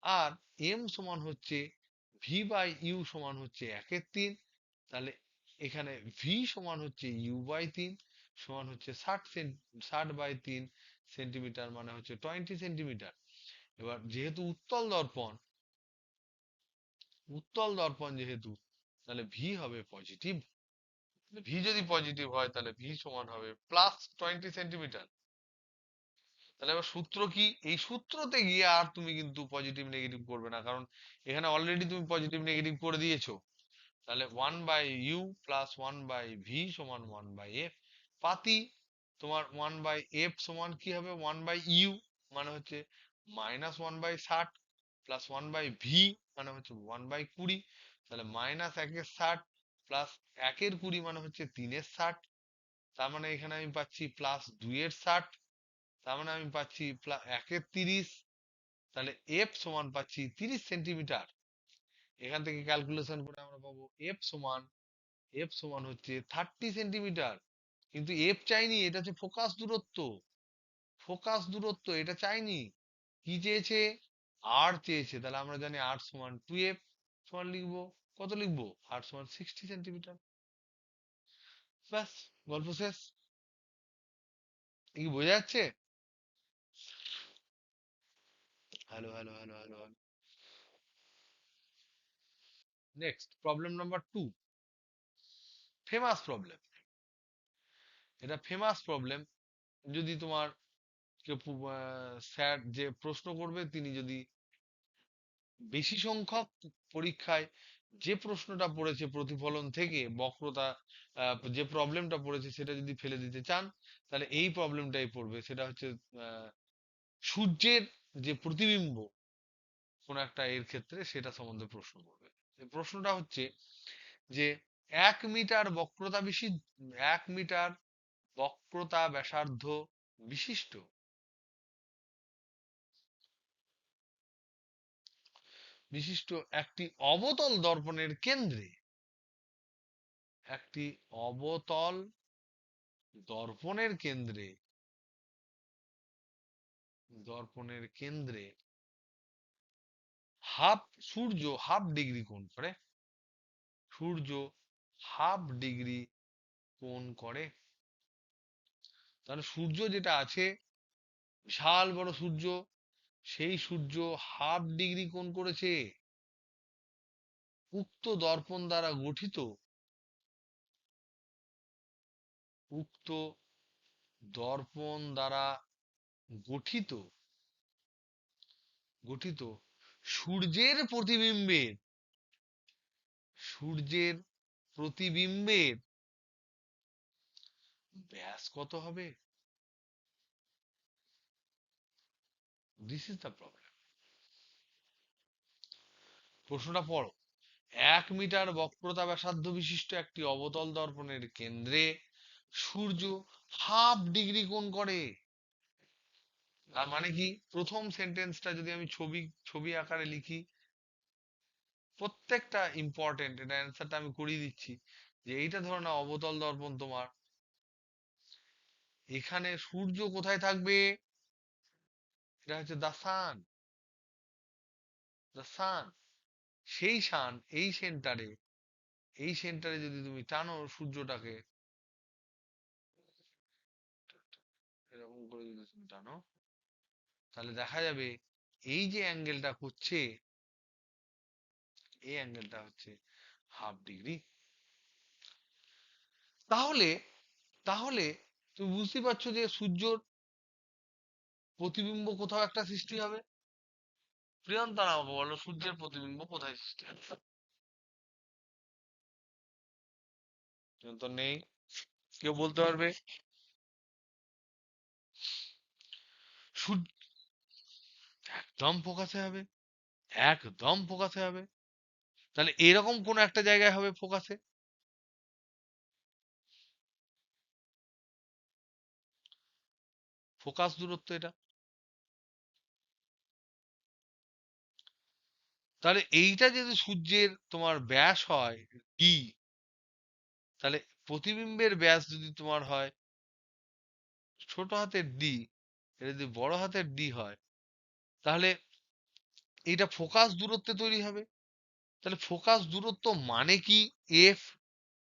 আর এম সমান হচ্ছে ভি বাই ইউ সমান হচ্ছে 1/3। তাহলে এখানে ভি সমান হচ্ছে ইউ বাই 3 সমান হচ্ছে 60/3 সেন্টিমিটার, মানে হচ্ছে 20 সেন্টিমিটার। এবার যেহেতু উত্তল দর্পণ যেহেতু, তাহলে ভি হবে পজিটিভ। ভি যদি পজিটিভ হয় তাহলে ভি সমান হবে +20 সেন্টিমিটার। তাহলে এবার সূত্র কি, এই সূত্রতে গিয়ে আর তুমি কিন্তু পজিটিভ নেগেটিভ করবে না, কারণ এখানে অলরেডি তুমি পজিটিভ নেগেটিভ করে দিয়েছো। তাহলে 1/u প্লাস 1/v সমান 1/f। পাতি তোমার 1/f সমান কি হবে, 1/u মানে হচ্ছে -1/60 প্লাস 1/v মানে হচ্ছে 1/20। তাহলে -1/60 প্লাস 1/20 মানে হচ্ছে 3/60। তার মানে এখানে আমি পাচ্ছি +2/60, তার মানে আমি পাচ্ছি 1/30। তাহলে এফ সমান পাচ্ছি 30 সেন্টিমিটার। এখান থেকে ক্যালকুলেশন করে আমরা পাবো এফ সমান হচ্ছে 30 সেন্টিমিটার। কিন্তু এফ চাইনি, এটা হচ্ছে ফোকাস দূরত্ব, এটা চাইনি। কি চেয়েছে, আর চেয়েছে। তাহলে আমরা জানি আর সমান 2f সমান লিখবো, কত লিখবো, আর সমান 60 সেন্টিমিটার। ব্যাস, গল্প শেষ। কি বোঝা যাচ্ছে? Hello hello hello hello. Next problem number 2, famous problem. এটা ফেমাস প্রবলেম। যদি তোমার কেউ স্যার যে প্রশ্ন করবে, তিনি যদি বেশি সংখ্যক পরীক্ষায় যে প্রশ্নটা পড়েছে প্রতিফলন থেকে বক্রতা, যে প্রবলেমটা পড়েছে সেটা যদি ফেলে দিতে চান, তাহলে এই প্রবলেমটাই পড়বে। সেটা হচ্ছে সূর্যের যে প্রতিবিম্ব কোন একটা এর ক্ষেত্রে, সেটা সম্বন্ধে প্রশ্ন করবে। প্রশ্নটা হচ্ছে যে 1 মিটার এক মিটার বক্রতা ব্যাসার্ধ বিশিষ্ট বিশিষ্ট একটি অবতল দর্পণের কেন্দ্রে, একটি অবতল দর্পণের কেন্দ্রে সূর্য হাফ ডিগ্রি কোণ করে। সূর্য হাফ ডিগ্রি কোণ করে। তাহলে সূর্য যেটা আছে, বিশাল বড় সূর্য, সেই সূর্য হাফ ডিগ্রি কোণ করেছে। উক্ত দর্পণ দ্বারা গঠিত উক্ত দর্পণ দ্বারা গঠিত গঠিত সূর্যের প্রতিবিম্বের ব্যাস কত হবে? This is the problem. প্রশ্নটা পড়ো। 1 মিটার বক্রতা ব্যাসার্ধ বিশিষ্ট একটি অবতল দর্পণের কেন্দ্রে সূর্য হাফ ডিগ্রি কোণ করে। তার মানে কি? প্রথম সেন্টেন্সটা যদি আমি ছবি ছবি আকারে লিখি, প্রত্যেকটা ইম্পর্টেন্ট, এটা অ্যান্সারটা আমি করিয়ে দিচ্ছি। যে এইটা ধরো না অবতল দর্পণ তোমার, এখানে সূর্য কোথায় থাকবে? এটা হচ্ছে দা সান, দা সান। সেই সান এই সেন্টারে যদি তুমি টানো সূর্যটাকে, এরকম করে যদি তুমি টানো, তাহলে দেখা যাবে এই যে অ্যাঙ্গেলটা করছে, এই অ্যাঙ্গেলটা হচ্ছে হাফ ডিগ্রি। তাহলে তাহলে তুমি বুঝতে পারছো যে সূর্যর প্রতিবিম্ব কোথাও একটা সৃষ্টি হবে। প্রিয়ন্তর আমাকে বলো, সূর্যের প্রতিবিম্ব কোথায় সৃষ্টি হবে? প্রিয়ন্তর নেই, কেউ বলতে পারবে? সূর্য একদম ফোকাসে হবে, একদম ফোকাসে হবে। তাহলে এরকম কোন একটা জায়গায় হবে ফোকাসে, ফোকাস দূরত্ব এটা। তাহলে এইটা যদি সূর্যের তোমার ব্যাস হয় ডি, তাহলে প্রতিবিম্বের ব্যাস যদি তোমার হয় ছোট হাতের ডি, এটা যদি বড় হাতের ডি হয়, তাহলে এটা ফোকাস দূরত্বে তৈরি হবে। তাহলে ফোকাস দূরত্ব মানে কি? এফ।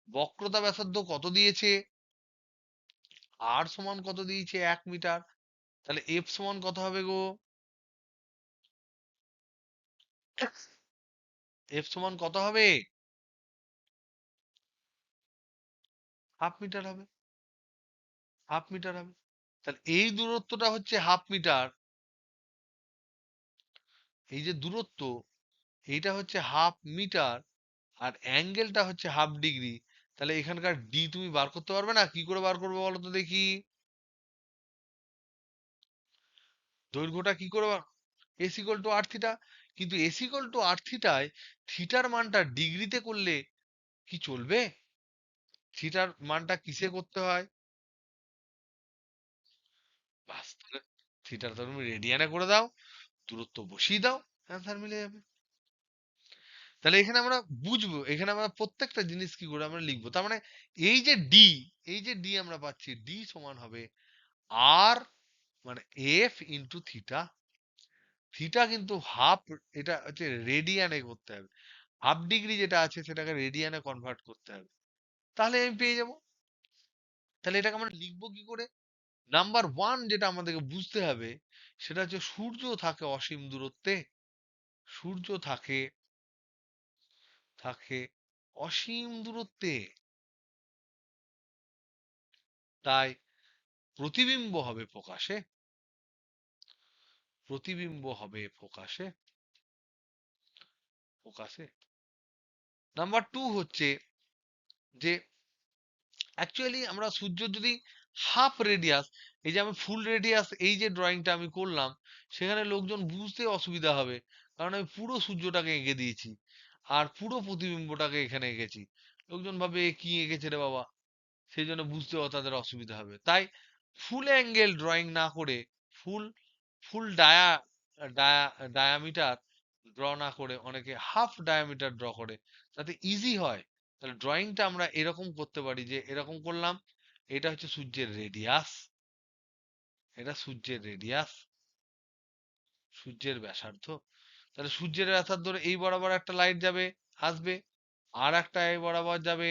বক্রতা ব্যাসার্ধ কত দিয়েছে? আর সমান কত দিয়েছে? 1 মিটার। তাহলে এফ সমান কত হবে গো? এফ সমান কত হবে? হাফ মিটার হবে, হাফ মিটার হবে। তাহলে এই দূরত্বটা হচ্ছে হাফ মিটার, এই যে দূরত্ব, এইটা হচ্ছে হাফ মিটার, আর অ্যাঙ্গেলটা হচ্ছে হাফ ডিগ্রি। তাহলে এখানকার ডি তুমি বার করতে পারবে না? কি করে বার করবে বলো তো দেখি? দৈর্ঘ্যটা কি করে S equal to R theta. কিন্তু এস ইকুয়াল টু আর থিটায় থিটার মানটা ডিগ্রিতে করলে কি চলবে? থিটার মানটা কিসে করতে হয়? বাস, তাহলে থিটার তো তুমি রেডিয়ানে করে দাও, দূরত্ব বসিয়ে দাও, অ্যান্সার মিলে যাবে। তাহলে এখানে আমরা বুঝবো, এখানে আমরা প্রত্যেকটা জিনিস কি করে আমরা লিখবো। তার মানে এই যে ডি, এই যে ডি আমরা পাচ্ছি, ডি সমান হবে আর, মানে এফ ইন্টু থিটা। থিটা কিন্তু হাফ, এটা হচ্ছে রেডিয়ানে করতে হবে। হাফ ডিগ্রি যেটা আছে সেটাকে রেডিয়ানে কনভার্ট করতে হবে, তাহলে আমি পেয়ে যাব। তাহলে এটাকে আমরা লিখবো কি করে? নাম্বার ওয়ান যেটা আমাদেরকে বুঝতে হবে, সেটা হচ্ছে সূর্য থাকে অসীম দূরত্বে। সূর্য থাকে থাকে অসীম দূরত্বে। তাই প্রতিবিম্ব হবে প্রকাশে, প্রতিবিম্ব হবে ফোকাসে, ফোকাসে। নাম্বার টু হচ্ছে যে অ্যাকচুয়ালি আমরা সূর্য যদি হাফ রেডিয়াস, এই যে আমি ফুল রেডিয়াস এই যে ড্রয়িংটা আমি করলাম, সেখানে লোকজন বুঝতে অসুবিধা হবে, কারণ আমি পুরো সূর্যটাকে এঁকে দিয়েছি আর পুরো প্রতিবিম্বটাকে এখানে এঁকেছি। লোকজন ভাবে এ কি এঁকেছে রে বাবা, সেই জন্য বুঝতেও তাদের অসুবিধা হবে। তাই ফুল অ্যাঙ্গেল ড্রয়িং না করে, ফুল ফুল ডায়া ডায়ামিটার ড্র না করে অনেকে হাফ ডায়ামিটার ড্র করে, যাতে ইজি হয়। তাহলে ড্রয়িংটা আমরা এরকম করতে পারি, যে এরকম করলাম, এটা হচ্ছে সূর্যের রেডিয়াস, এটা সূর্যের রেডিয়াস, সূর্যের ব্যাসার্ধ। তাহলে সূর্যের ব্যাসার্ধ এই বরাবর একটা লাইট যাবে, আসবে, আর একটা এই বরাবর যাবে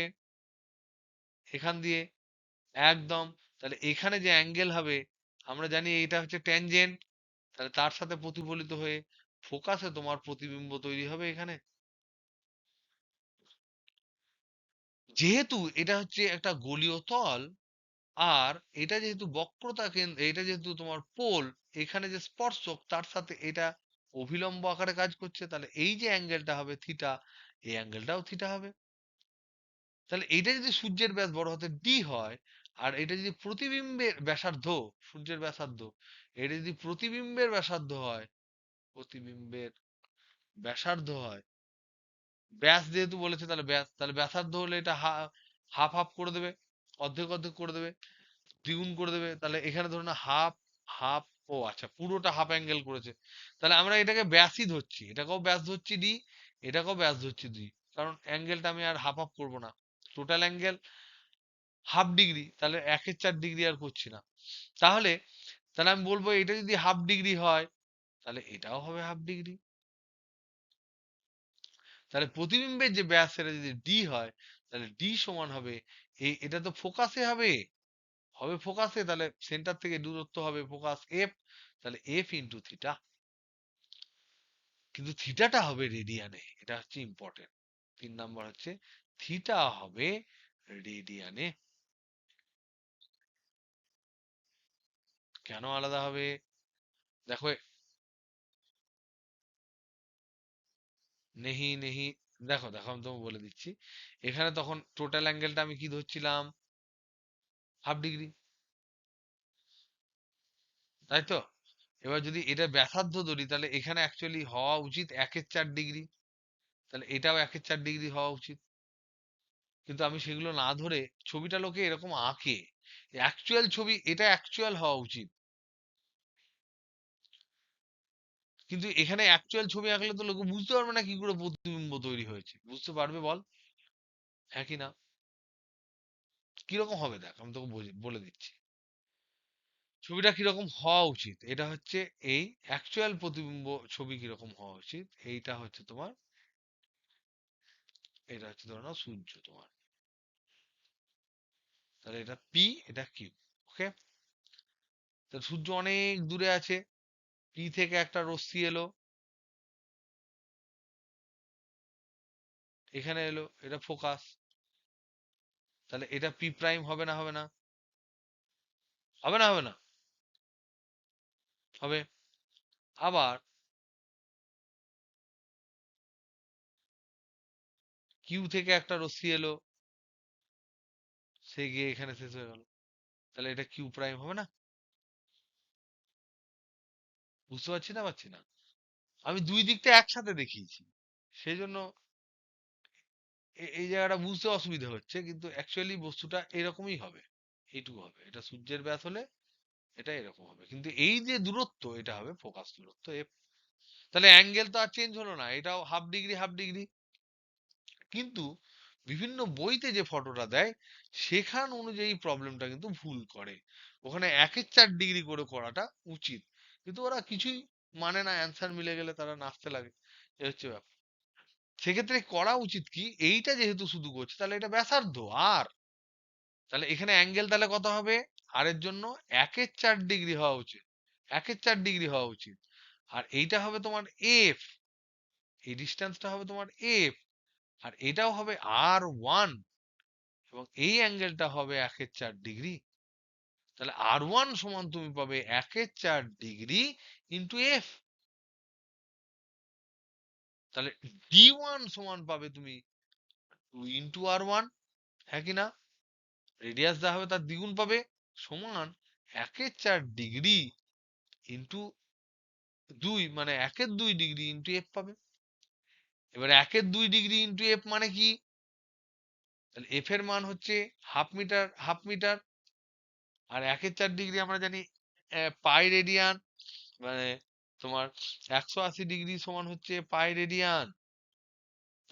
এখান দিয়ে, একদম। তাহলে এখানে যে অ্যাঙ্গেল হবে, আমরা জানি এটা হচ্ছে ট্যানজেন্ট, তাহলে তার সাথে প্রতিফলিত হয়ে ফোকাসে তোমার প্রতিবিম্ব তৈরি হবে এখানে। যেহেতু এটা হচ্ছে একটা গোলীয় তল, আর এটা যেহেতু বক্রতা কেন্দ্র, এটা যেহেতু তোমার পোল, এখানে যে স্পর্শক তার সাথে এটা অভিলম্ব আকারে কাজ করছে, তাহলে এই যে অ্যাঙ্গেলটা হবে থিটা, এই অ্যাঙ্গেলটাও থিটা হবে। তাহলে এইটা যদি সূর্যের ব্যাস বড় হাতের ডি হয়, আর এটা যদি প্রতিবিম্বের ব্যাসার্ধ, সূর্যের ব্যাসার্ধ, এটা যদি প্রতিবিম্বের ব্যাসার্ধ হয়, প্রতিবিম্বের ব্যাসার্ধ হয়, ব্যাস যেহেতু বলেছে তাহলে ব্যাস, তাহলে ব্যাসার্ধ হলে এটা হাফ হাফ করে দেবে, অর্ধেক অর্ধেক করে দেবে, দ্বিগুণ করে দেবে। তাহলে এখানে ধরুন হাফ হাফ, ও আচ্ছা পুরোটা হাফ অ্যাঙ্গেল করেছে, তাহলে আমরা এটাকে ব্যাসই ধরছি, এটাকেও ব্যাস ধরছি ডি, এটাকেও ব্যাস ধরছি ডি, কারণ অ্যাঙ্গেলটা আমি আর হাফ হাফ করবো না, টোটাল অ্যাঙ্গেল হাফ ডিগ্রি, তাহলে 1/4 ডিগ্রি আর করছি না। তাহলে তাহলে আমি বলবো এটা যদি হাফ ডিগ্রি হয় তাহলে এটাও হবে হাফ ডিগ্রি। তাহলে প্রতিবিম্বের যে ব্যাস সেটা যদি ডি হয় তাহলে ডি সমান হবে, এটা তো ফোকাসে হবে, হবে ফোকাসে, তাহলে সেন্টার থেকে দূরত্ব হবে ফোকাস এফ, তাহলে এফ ইন্টু থিটা। কিন্তু থিটাটা হবে রেডিয়ানে, এটা হচ্ছে ইম্পর্টেন্ট। 3 নাম্বার হচ্ছে থিটা হবে রেডিয়ানে। কেন আলাদা হবে? দেখো, নেহি নেহি, দেখো দেখো আমি তোমাকে বলে দিচ্ছি। এখানে তখন টোটাল অ্যাঙ্গেলটা আমি কি ধরছিলাম? হাফ ডিগ্রি, তাই তো? এবার যদি এটা ব্যাসার্ধ ধরি তাহলে এখানে অ্যাকচুয়ালি হওয়া উচিত 1/4 ডিগ্রি, তাহলে এটাও 1/4 ডিগ্রি হওয়া উচিত। কিন্তু আমি সেগুলো না ধরে ছবিটা লোকে এরকম আঁকে, অ্যাকচুয়াল ছবি এটা অ্যাকচুয়াল হওয়া উচিত, কিন্তু এখানে অ্যাকচুয়াল ছবি আঁকলে তো লোকে বুঝতে পারবে না কি করে প্রতিবিম্ব তৈরি হয়েছে, বুঝতে পারবে বল? হ্যাঁ কি না? কিরকম হবে দেখ আমি তোকে বলে দিচ্ছি ছবিটা কিরকম হওয়া উচিত। এটা হচ্ছে এই অ্যাকচুয়াল প্রতিবিম্ব ছবি কিরকম হওয়া উচিত, এইটা হচ্ছে তোমার, এটা হচ্ছে ধরে নাও সূর্য তোমার, তাহলে এটা পি, এটা কিউ, ওকে? তাহলে সূর্য অনেক দূরে আছে, পি থেকে একটা রশ্মি এলো, এখানে এলো, এটা ফোকাস, তাহলে এটা পি প্রাইম হবে না হবে না? হবে না হবে না? হবে। আবার কিউ থেকে একটা রশ্মি এলো, সে গিয়ে এখানে শেষ হয়ে গেল, তাহলে এটা কিউ প্রাইম হবে না? বুঝতে পারছি না পারছি না? আমি দুই দিকটা একসাথে দেখিয়েছি, সেই জন্য এই জায়গাটা বুঝতে অসুবিধা হচ্ছে, কিন্তু অ্যাকচুয়ালি বস্তুটা এরকমই হবে, এইটুকু হবে, এটা সূর্যের ব্যাস হলে এটা এরকম হবে, কিন্তু এই যে দূরত্ব এটা হবে ফোকাস দূরত্ব এফ। তাহলে অ্যাঙ্গেল তো আর চেঞ্জ হলো না, এটাও হাফ ডিগ্রি হাফ ডিগ্রি। কিন্তু বিভিন্ন বইতে যে ফটোটা দেয় সেখান অনুযায়ী প্রবলেমটা কিন্তু ভুল করে, ওখানে 1/4 ডিগ্রি করে করাটা উচিত, কিন্তু ওরা কিছুই মানে না, অ্যান্সার মিলে গেলে তারা নাচতে লাগে, এ হচ্ছে ব্যাপার। সেক্ষেত্রে করা উচিত কি, এইটা যেহেতু শুধু করছে তাহলে এটা ব্যাসার্ধ আর, তাহলে এখানে অ্যাঙ্গেল তাহলে কত হবে? আর এর জন্য 1/4 ডিগ্রি হওয়া উচিত, 1/4 ডিগ্রি হওয়া উচিত। আর এইটা হবে তোমার এফ, এই ডিস্টেন্সটা হবে তোমার এফ, আর এটাও হবে আর 1, এবং এই অ্যাঙ্গেলটা হবে 1/4 ডিগ্রি। তাহলে আর 1 সমান তুমি পাবে 1/4 ডিগ্রি ইন্টু এফ, তাহলে ডি 1 সমান পাবে তুমি 2 ইন্টু আর 1, হ্যাঁ কি না? রেডিয়াস দেওয়া হবে তার দ্বিগুণ পাবে, সমান 1/4 ডিগ্রি ইন্টু 2, মানে 1/2 ডিগ্রি ইন্টু এফ পাবে। এবার 1/2 ডিগ্রি ইন্টু এফ মানে কি? তাহলে এফ এর মান হচ্ছে হাফ মিটার হাফ মিটার, আর 1/4 ডিগ্রি আমরা জানি পাই রেডিয়ান, মানে তোমার 180 ডিগ্রি সমান হচ্ছে পাই রেডিয়ান,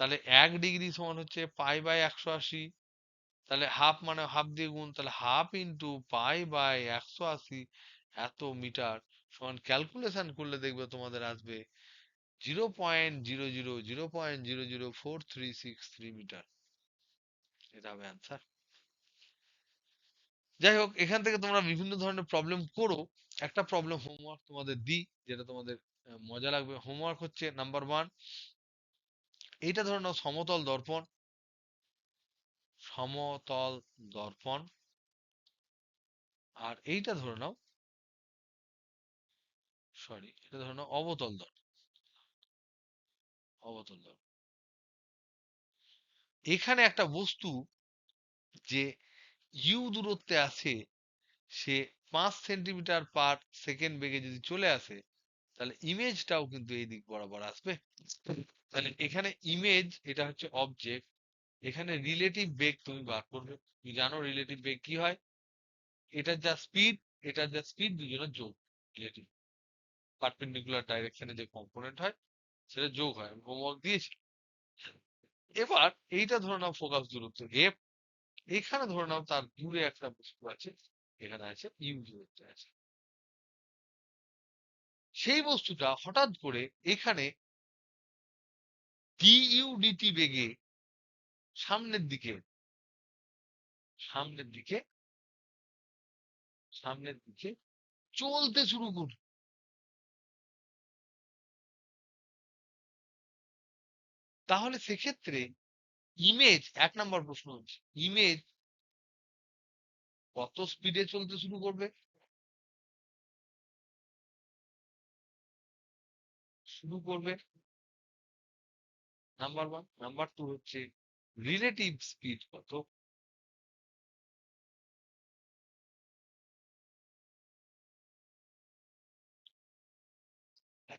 তাহলে 1 ডিগ্রি সমান হচ্ছে পাই বাই 180, তাহলে হাফ মানে হাফ দিয়ে গুণ, তাহলে হাফ ইন্টু পাই বাই 180 এত মিটার সমান, ক্যালকুলেশন করলে দেখবে তোমাদের আসবে 0.00004363 মিটার, এটা হবে অ্যান্সার। যাই হোক, এখান থেকে তোমরা বিভিন্ন ধরনের প্রবলেম করো। একটা প্রবলেম হোমওয়ার্ক তোমাদের দিই, যেটা তোমাদের মজা লাগবে। হোমওয়ার্ক হচ্ছে নাম্বার 1, এইটা ধরে নাও সমতল দর্পণ, সমতল দর্পণ, আর এইটা ধরে নাও, সরি এটা ধরে নাও অবতল দর্পণ, অবতল দর্পণ। এখানে একটা বস্তু যে ইউ দূরত্বে আছে, সে 5 সেন্টিমিটার পার সেকেন্ড বেগে যদি চলে আসে, তাহলে ইমেজটাও কিন্তু এই দিক বরাবর আসবে। তাহলে এখানে ইমেজ এটা হচ্ছে অবজেক্ট, এখানে রিলেটিভ বেগ তুমি বার করবে। তুমি জানো রিলেটিভ বেগ কি হয়, এটার যা স্পিড, এটার যা স্পিড দুজনের যোগ, রিলেটিভ পারপেন্ডিকুলার ডাইরেকশনে যে কম্পোনেন্ট হয় সেটা যোগ হয়, আমি হোমওয়ার্ক দিয়েছি। এবার এইটা ধরে নাও ফোকাস দূরত্ব এফ, এখানে ধরে নাও তার দূরে একটা বস্তু আছে, এখানে আছে ইউ দূরত্বে আছে। সেই বস্তুটা হঠাৎ করে এখানে ডিইউ ডিটি বেগে সামনের দিকে, সামনের দিকে, সামনের দিকে চলতে শুরু করবে। তাহলে সেক্ষেত্রে ইমেজ, এক নাম্বার প্রশ্ন হচ্ছে ইমেজ কত স্পিডে চলতে শুরু করবে, শুরু করবে, নাম্বার ওয়ান। নাম্বার টু হচ্ছে রিলেটিভ স্পিড কত।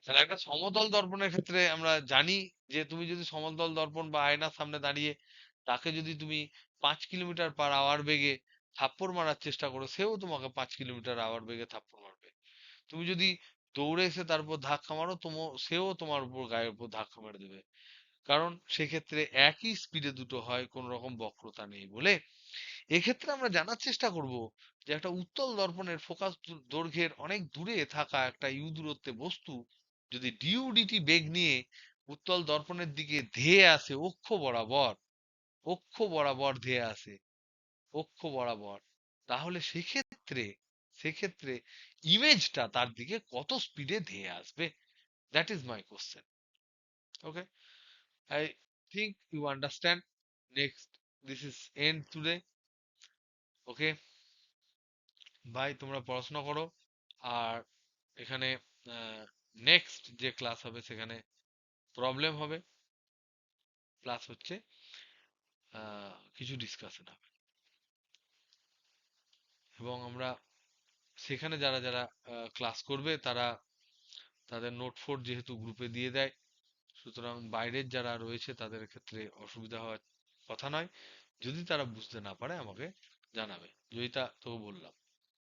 তাহলে একটা সমতল দর্পণের ক্ষেত্রে আমরা জানি যে তুমি যদি সমতল দর্পণ বা আয়নার সামনে দাঁড়িয়ে তাকে যদি তুমি 5 কিলোমিটার পার আওয়ার বেগে থাপ্পড় মারার চেষ্টা করো, সেও তোমাকে 5 কিলোমিটার আওয়ার বেগে থাপ্পড় মারবে। তুমি যদি দৌড়ে এসে তার উপর ধাক্কা মারো, সেও তোমার উপর গায়ের উপর ধাক্কা মেরে দেবে। কারণ সেক্ষেত্রে একই স্পিডে দুটো হয়, কোন রকম বক্রতা নেই বলে এক্ষেত্রে আমরা জানার চেষ্টা করব যে একটা উত্তল দর্পণের ফোকাস দৈর্ঘ্যের অনেক দূরে থাকা একটা ইউ দূরত্বে বস্তু যদি ডিউ ডিটি বেগ নিয়ে উত্তল দর্পণের দিকে ধেয়ে আসে অক্ষ বরাবর, অক্ষ বরাবর ধেয়ে আসে, অক্ষ বরাবর, তাহলে সেক্ষেত্রে, সেক্ষেত্রে ইমেজটা তার দিকে কত স্পিডে ধেয়ে আসবে, that is my question. Okay, I think you understand. Next, this is end today. Okay ভাই, তোমরা পড়াশোনা করো। আর এখানে নেক্সট যে ক্লাস হবে সেখানে প্রবলেম হবে, প্লাস হচ্ছে কিছু ডিসকাশন হবে। এবং আমরা সেখানে যারা যারা ক্লাস করবে তারা তাদের নোট ফোট যেহেতু গ্রুপে দিয়ে দেয়, সুতরাং বাইরের যারা রয়েছে তাদের ক্ষেত্রে অসুবিধা হওয়ার কথা নয়। যদি তারা বুঝতে না পারে আমাকে জানাবে। জয়িতা, তোকে বললাম।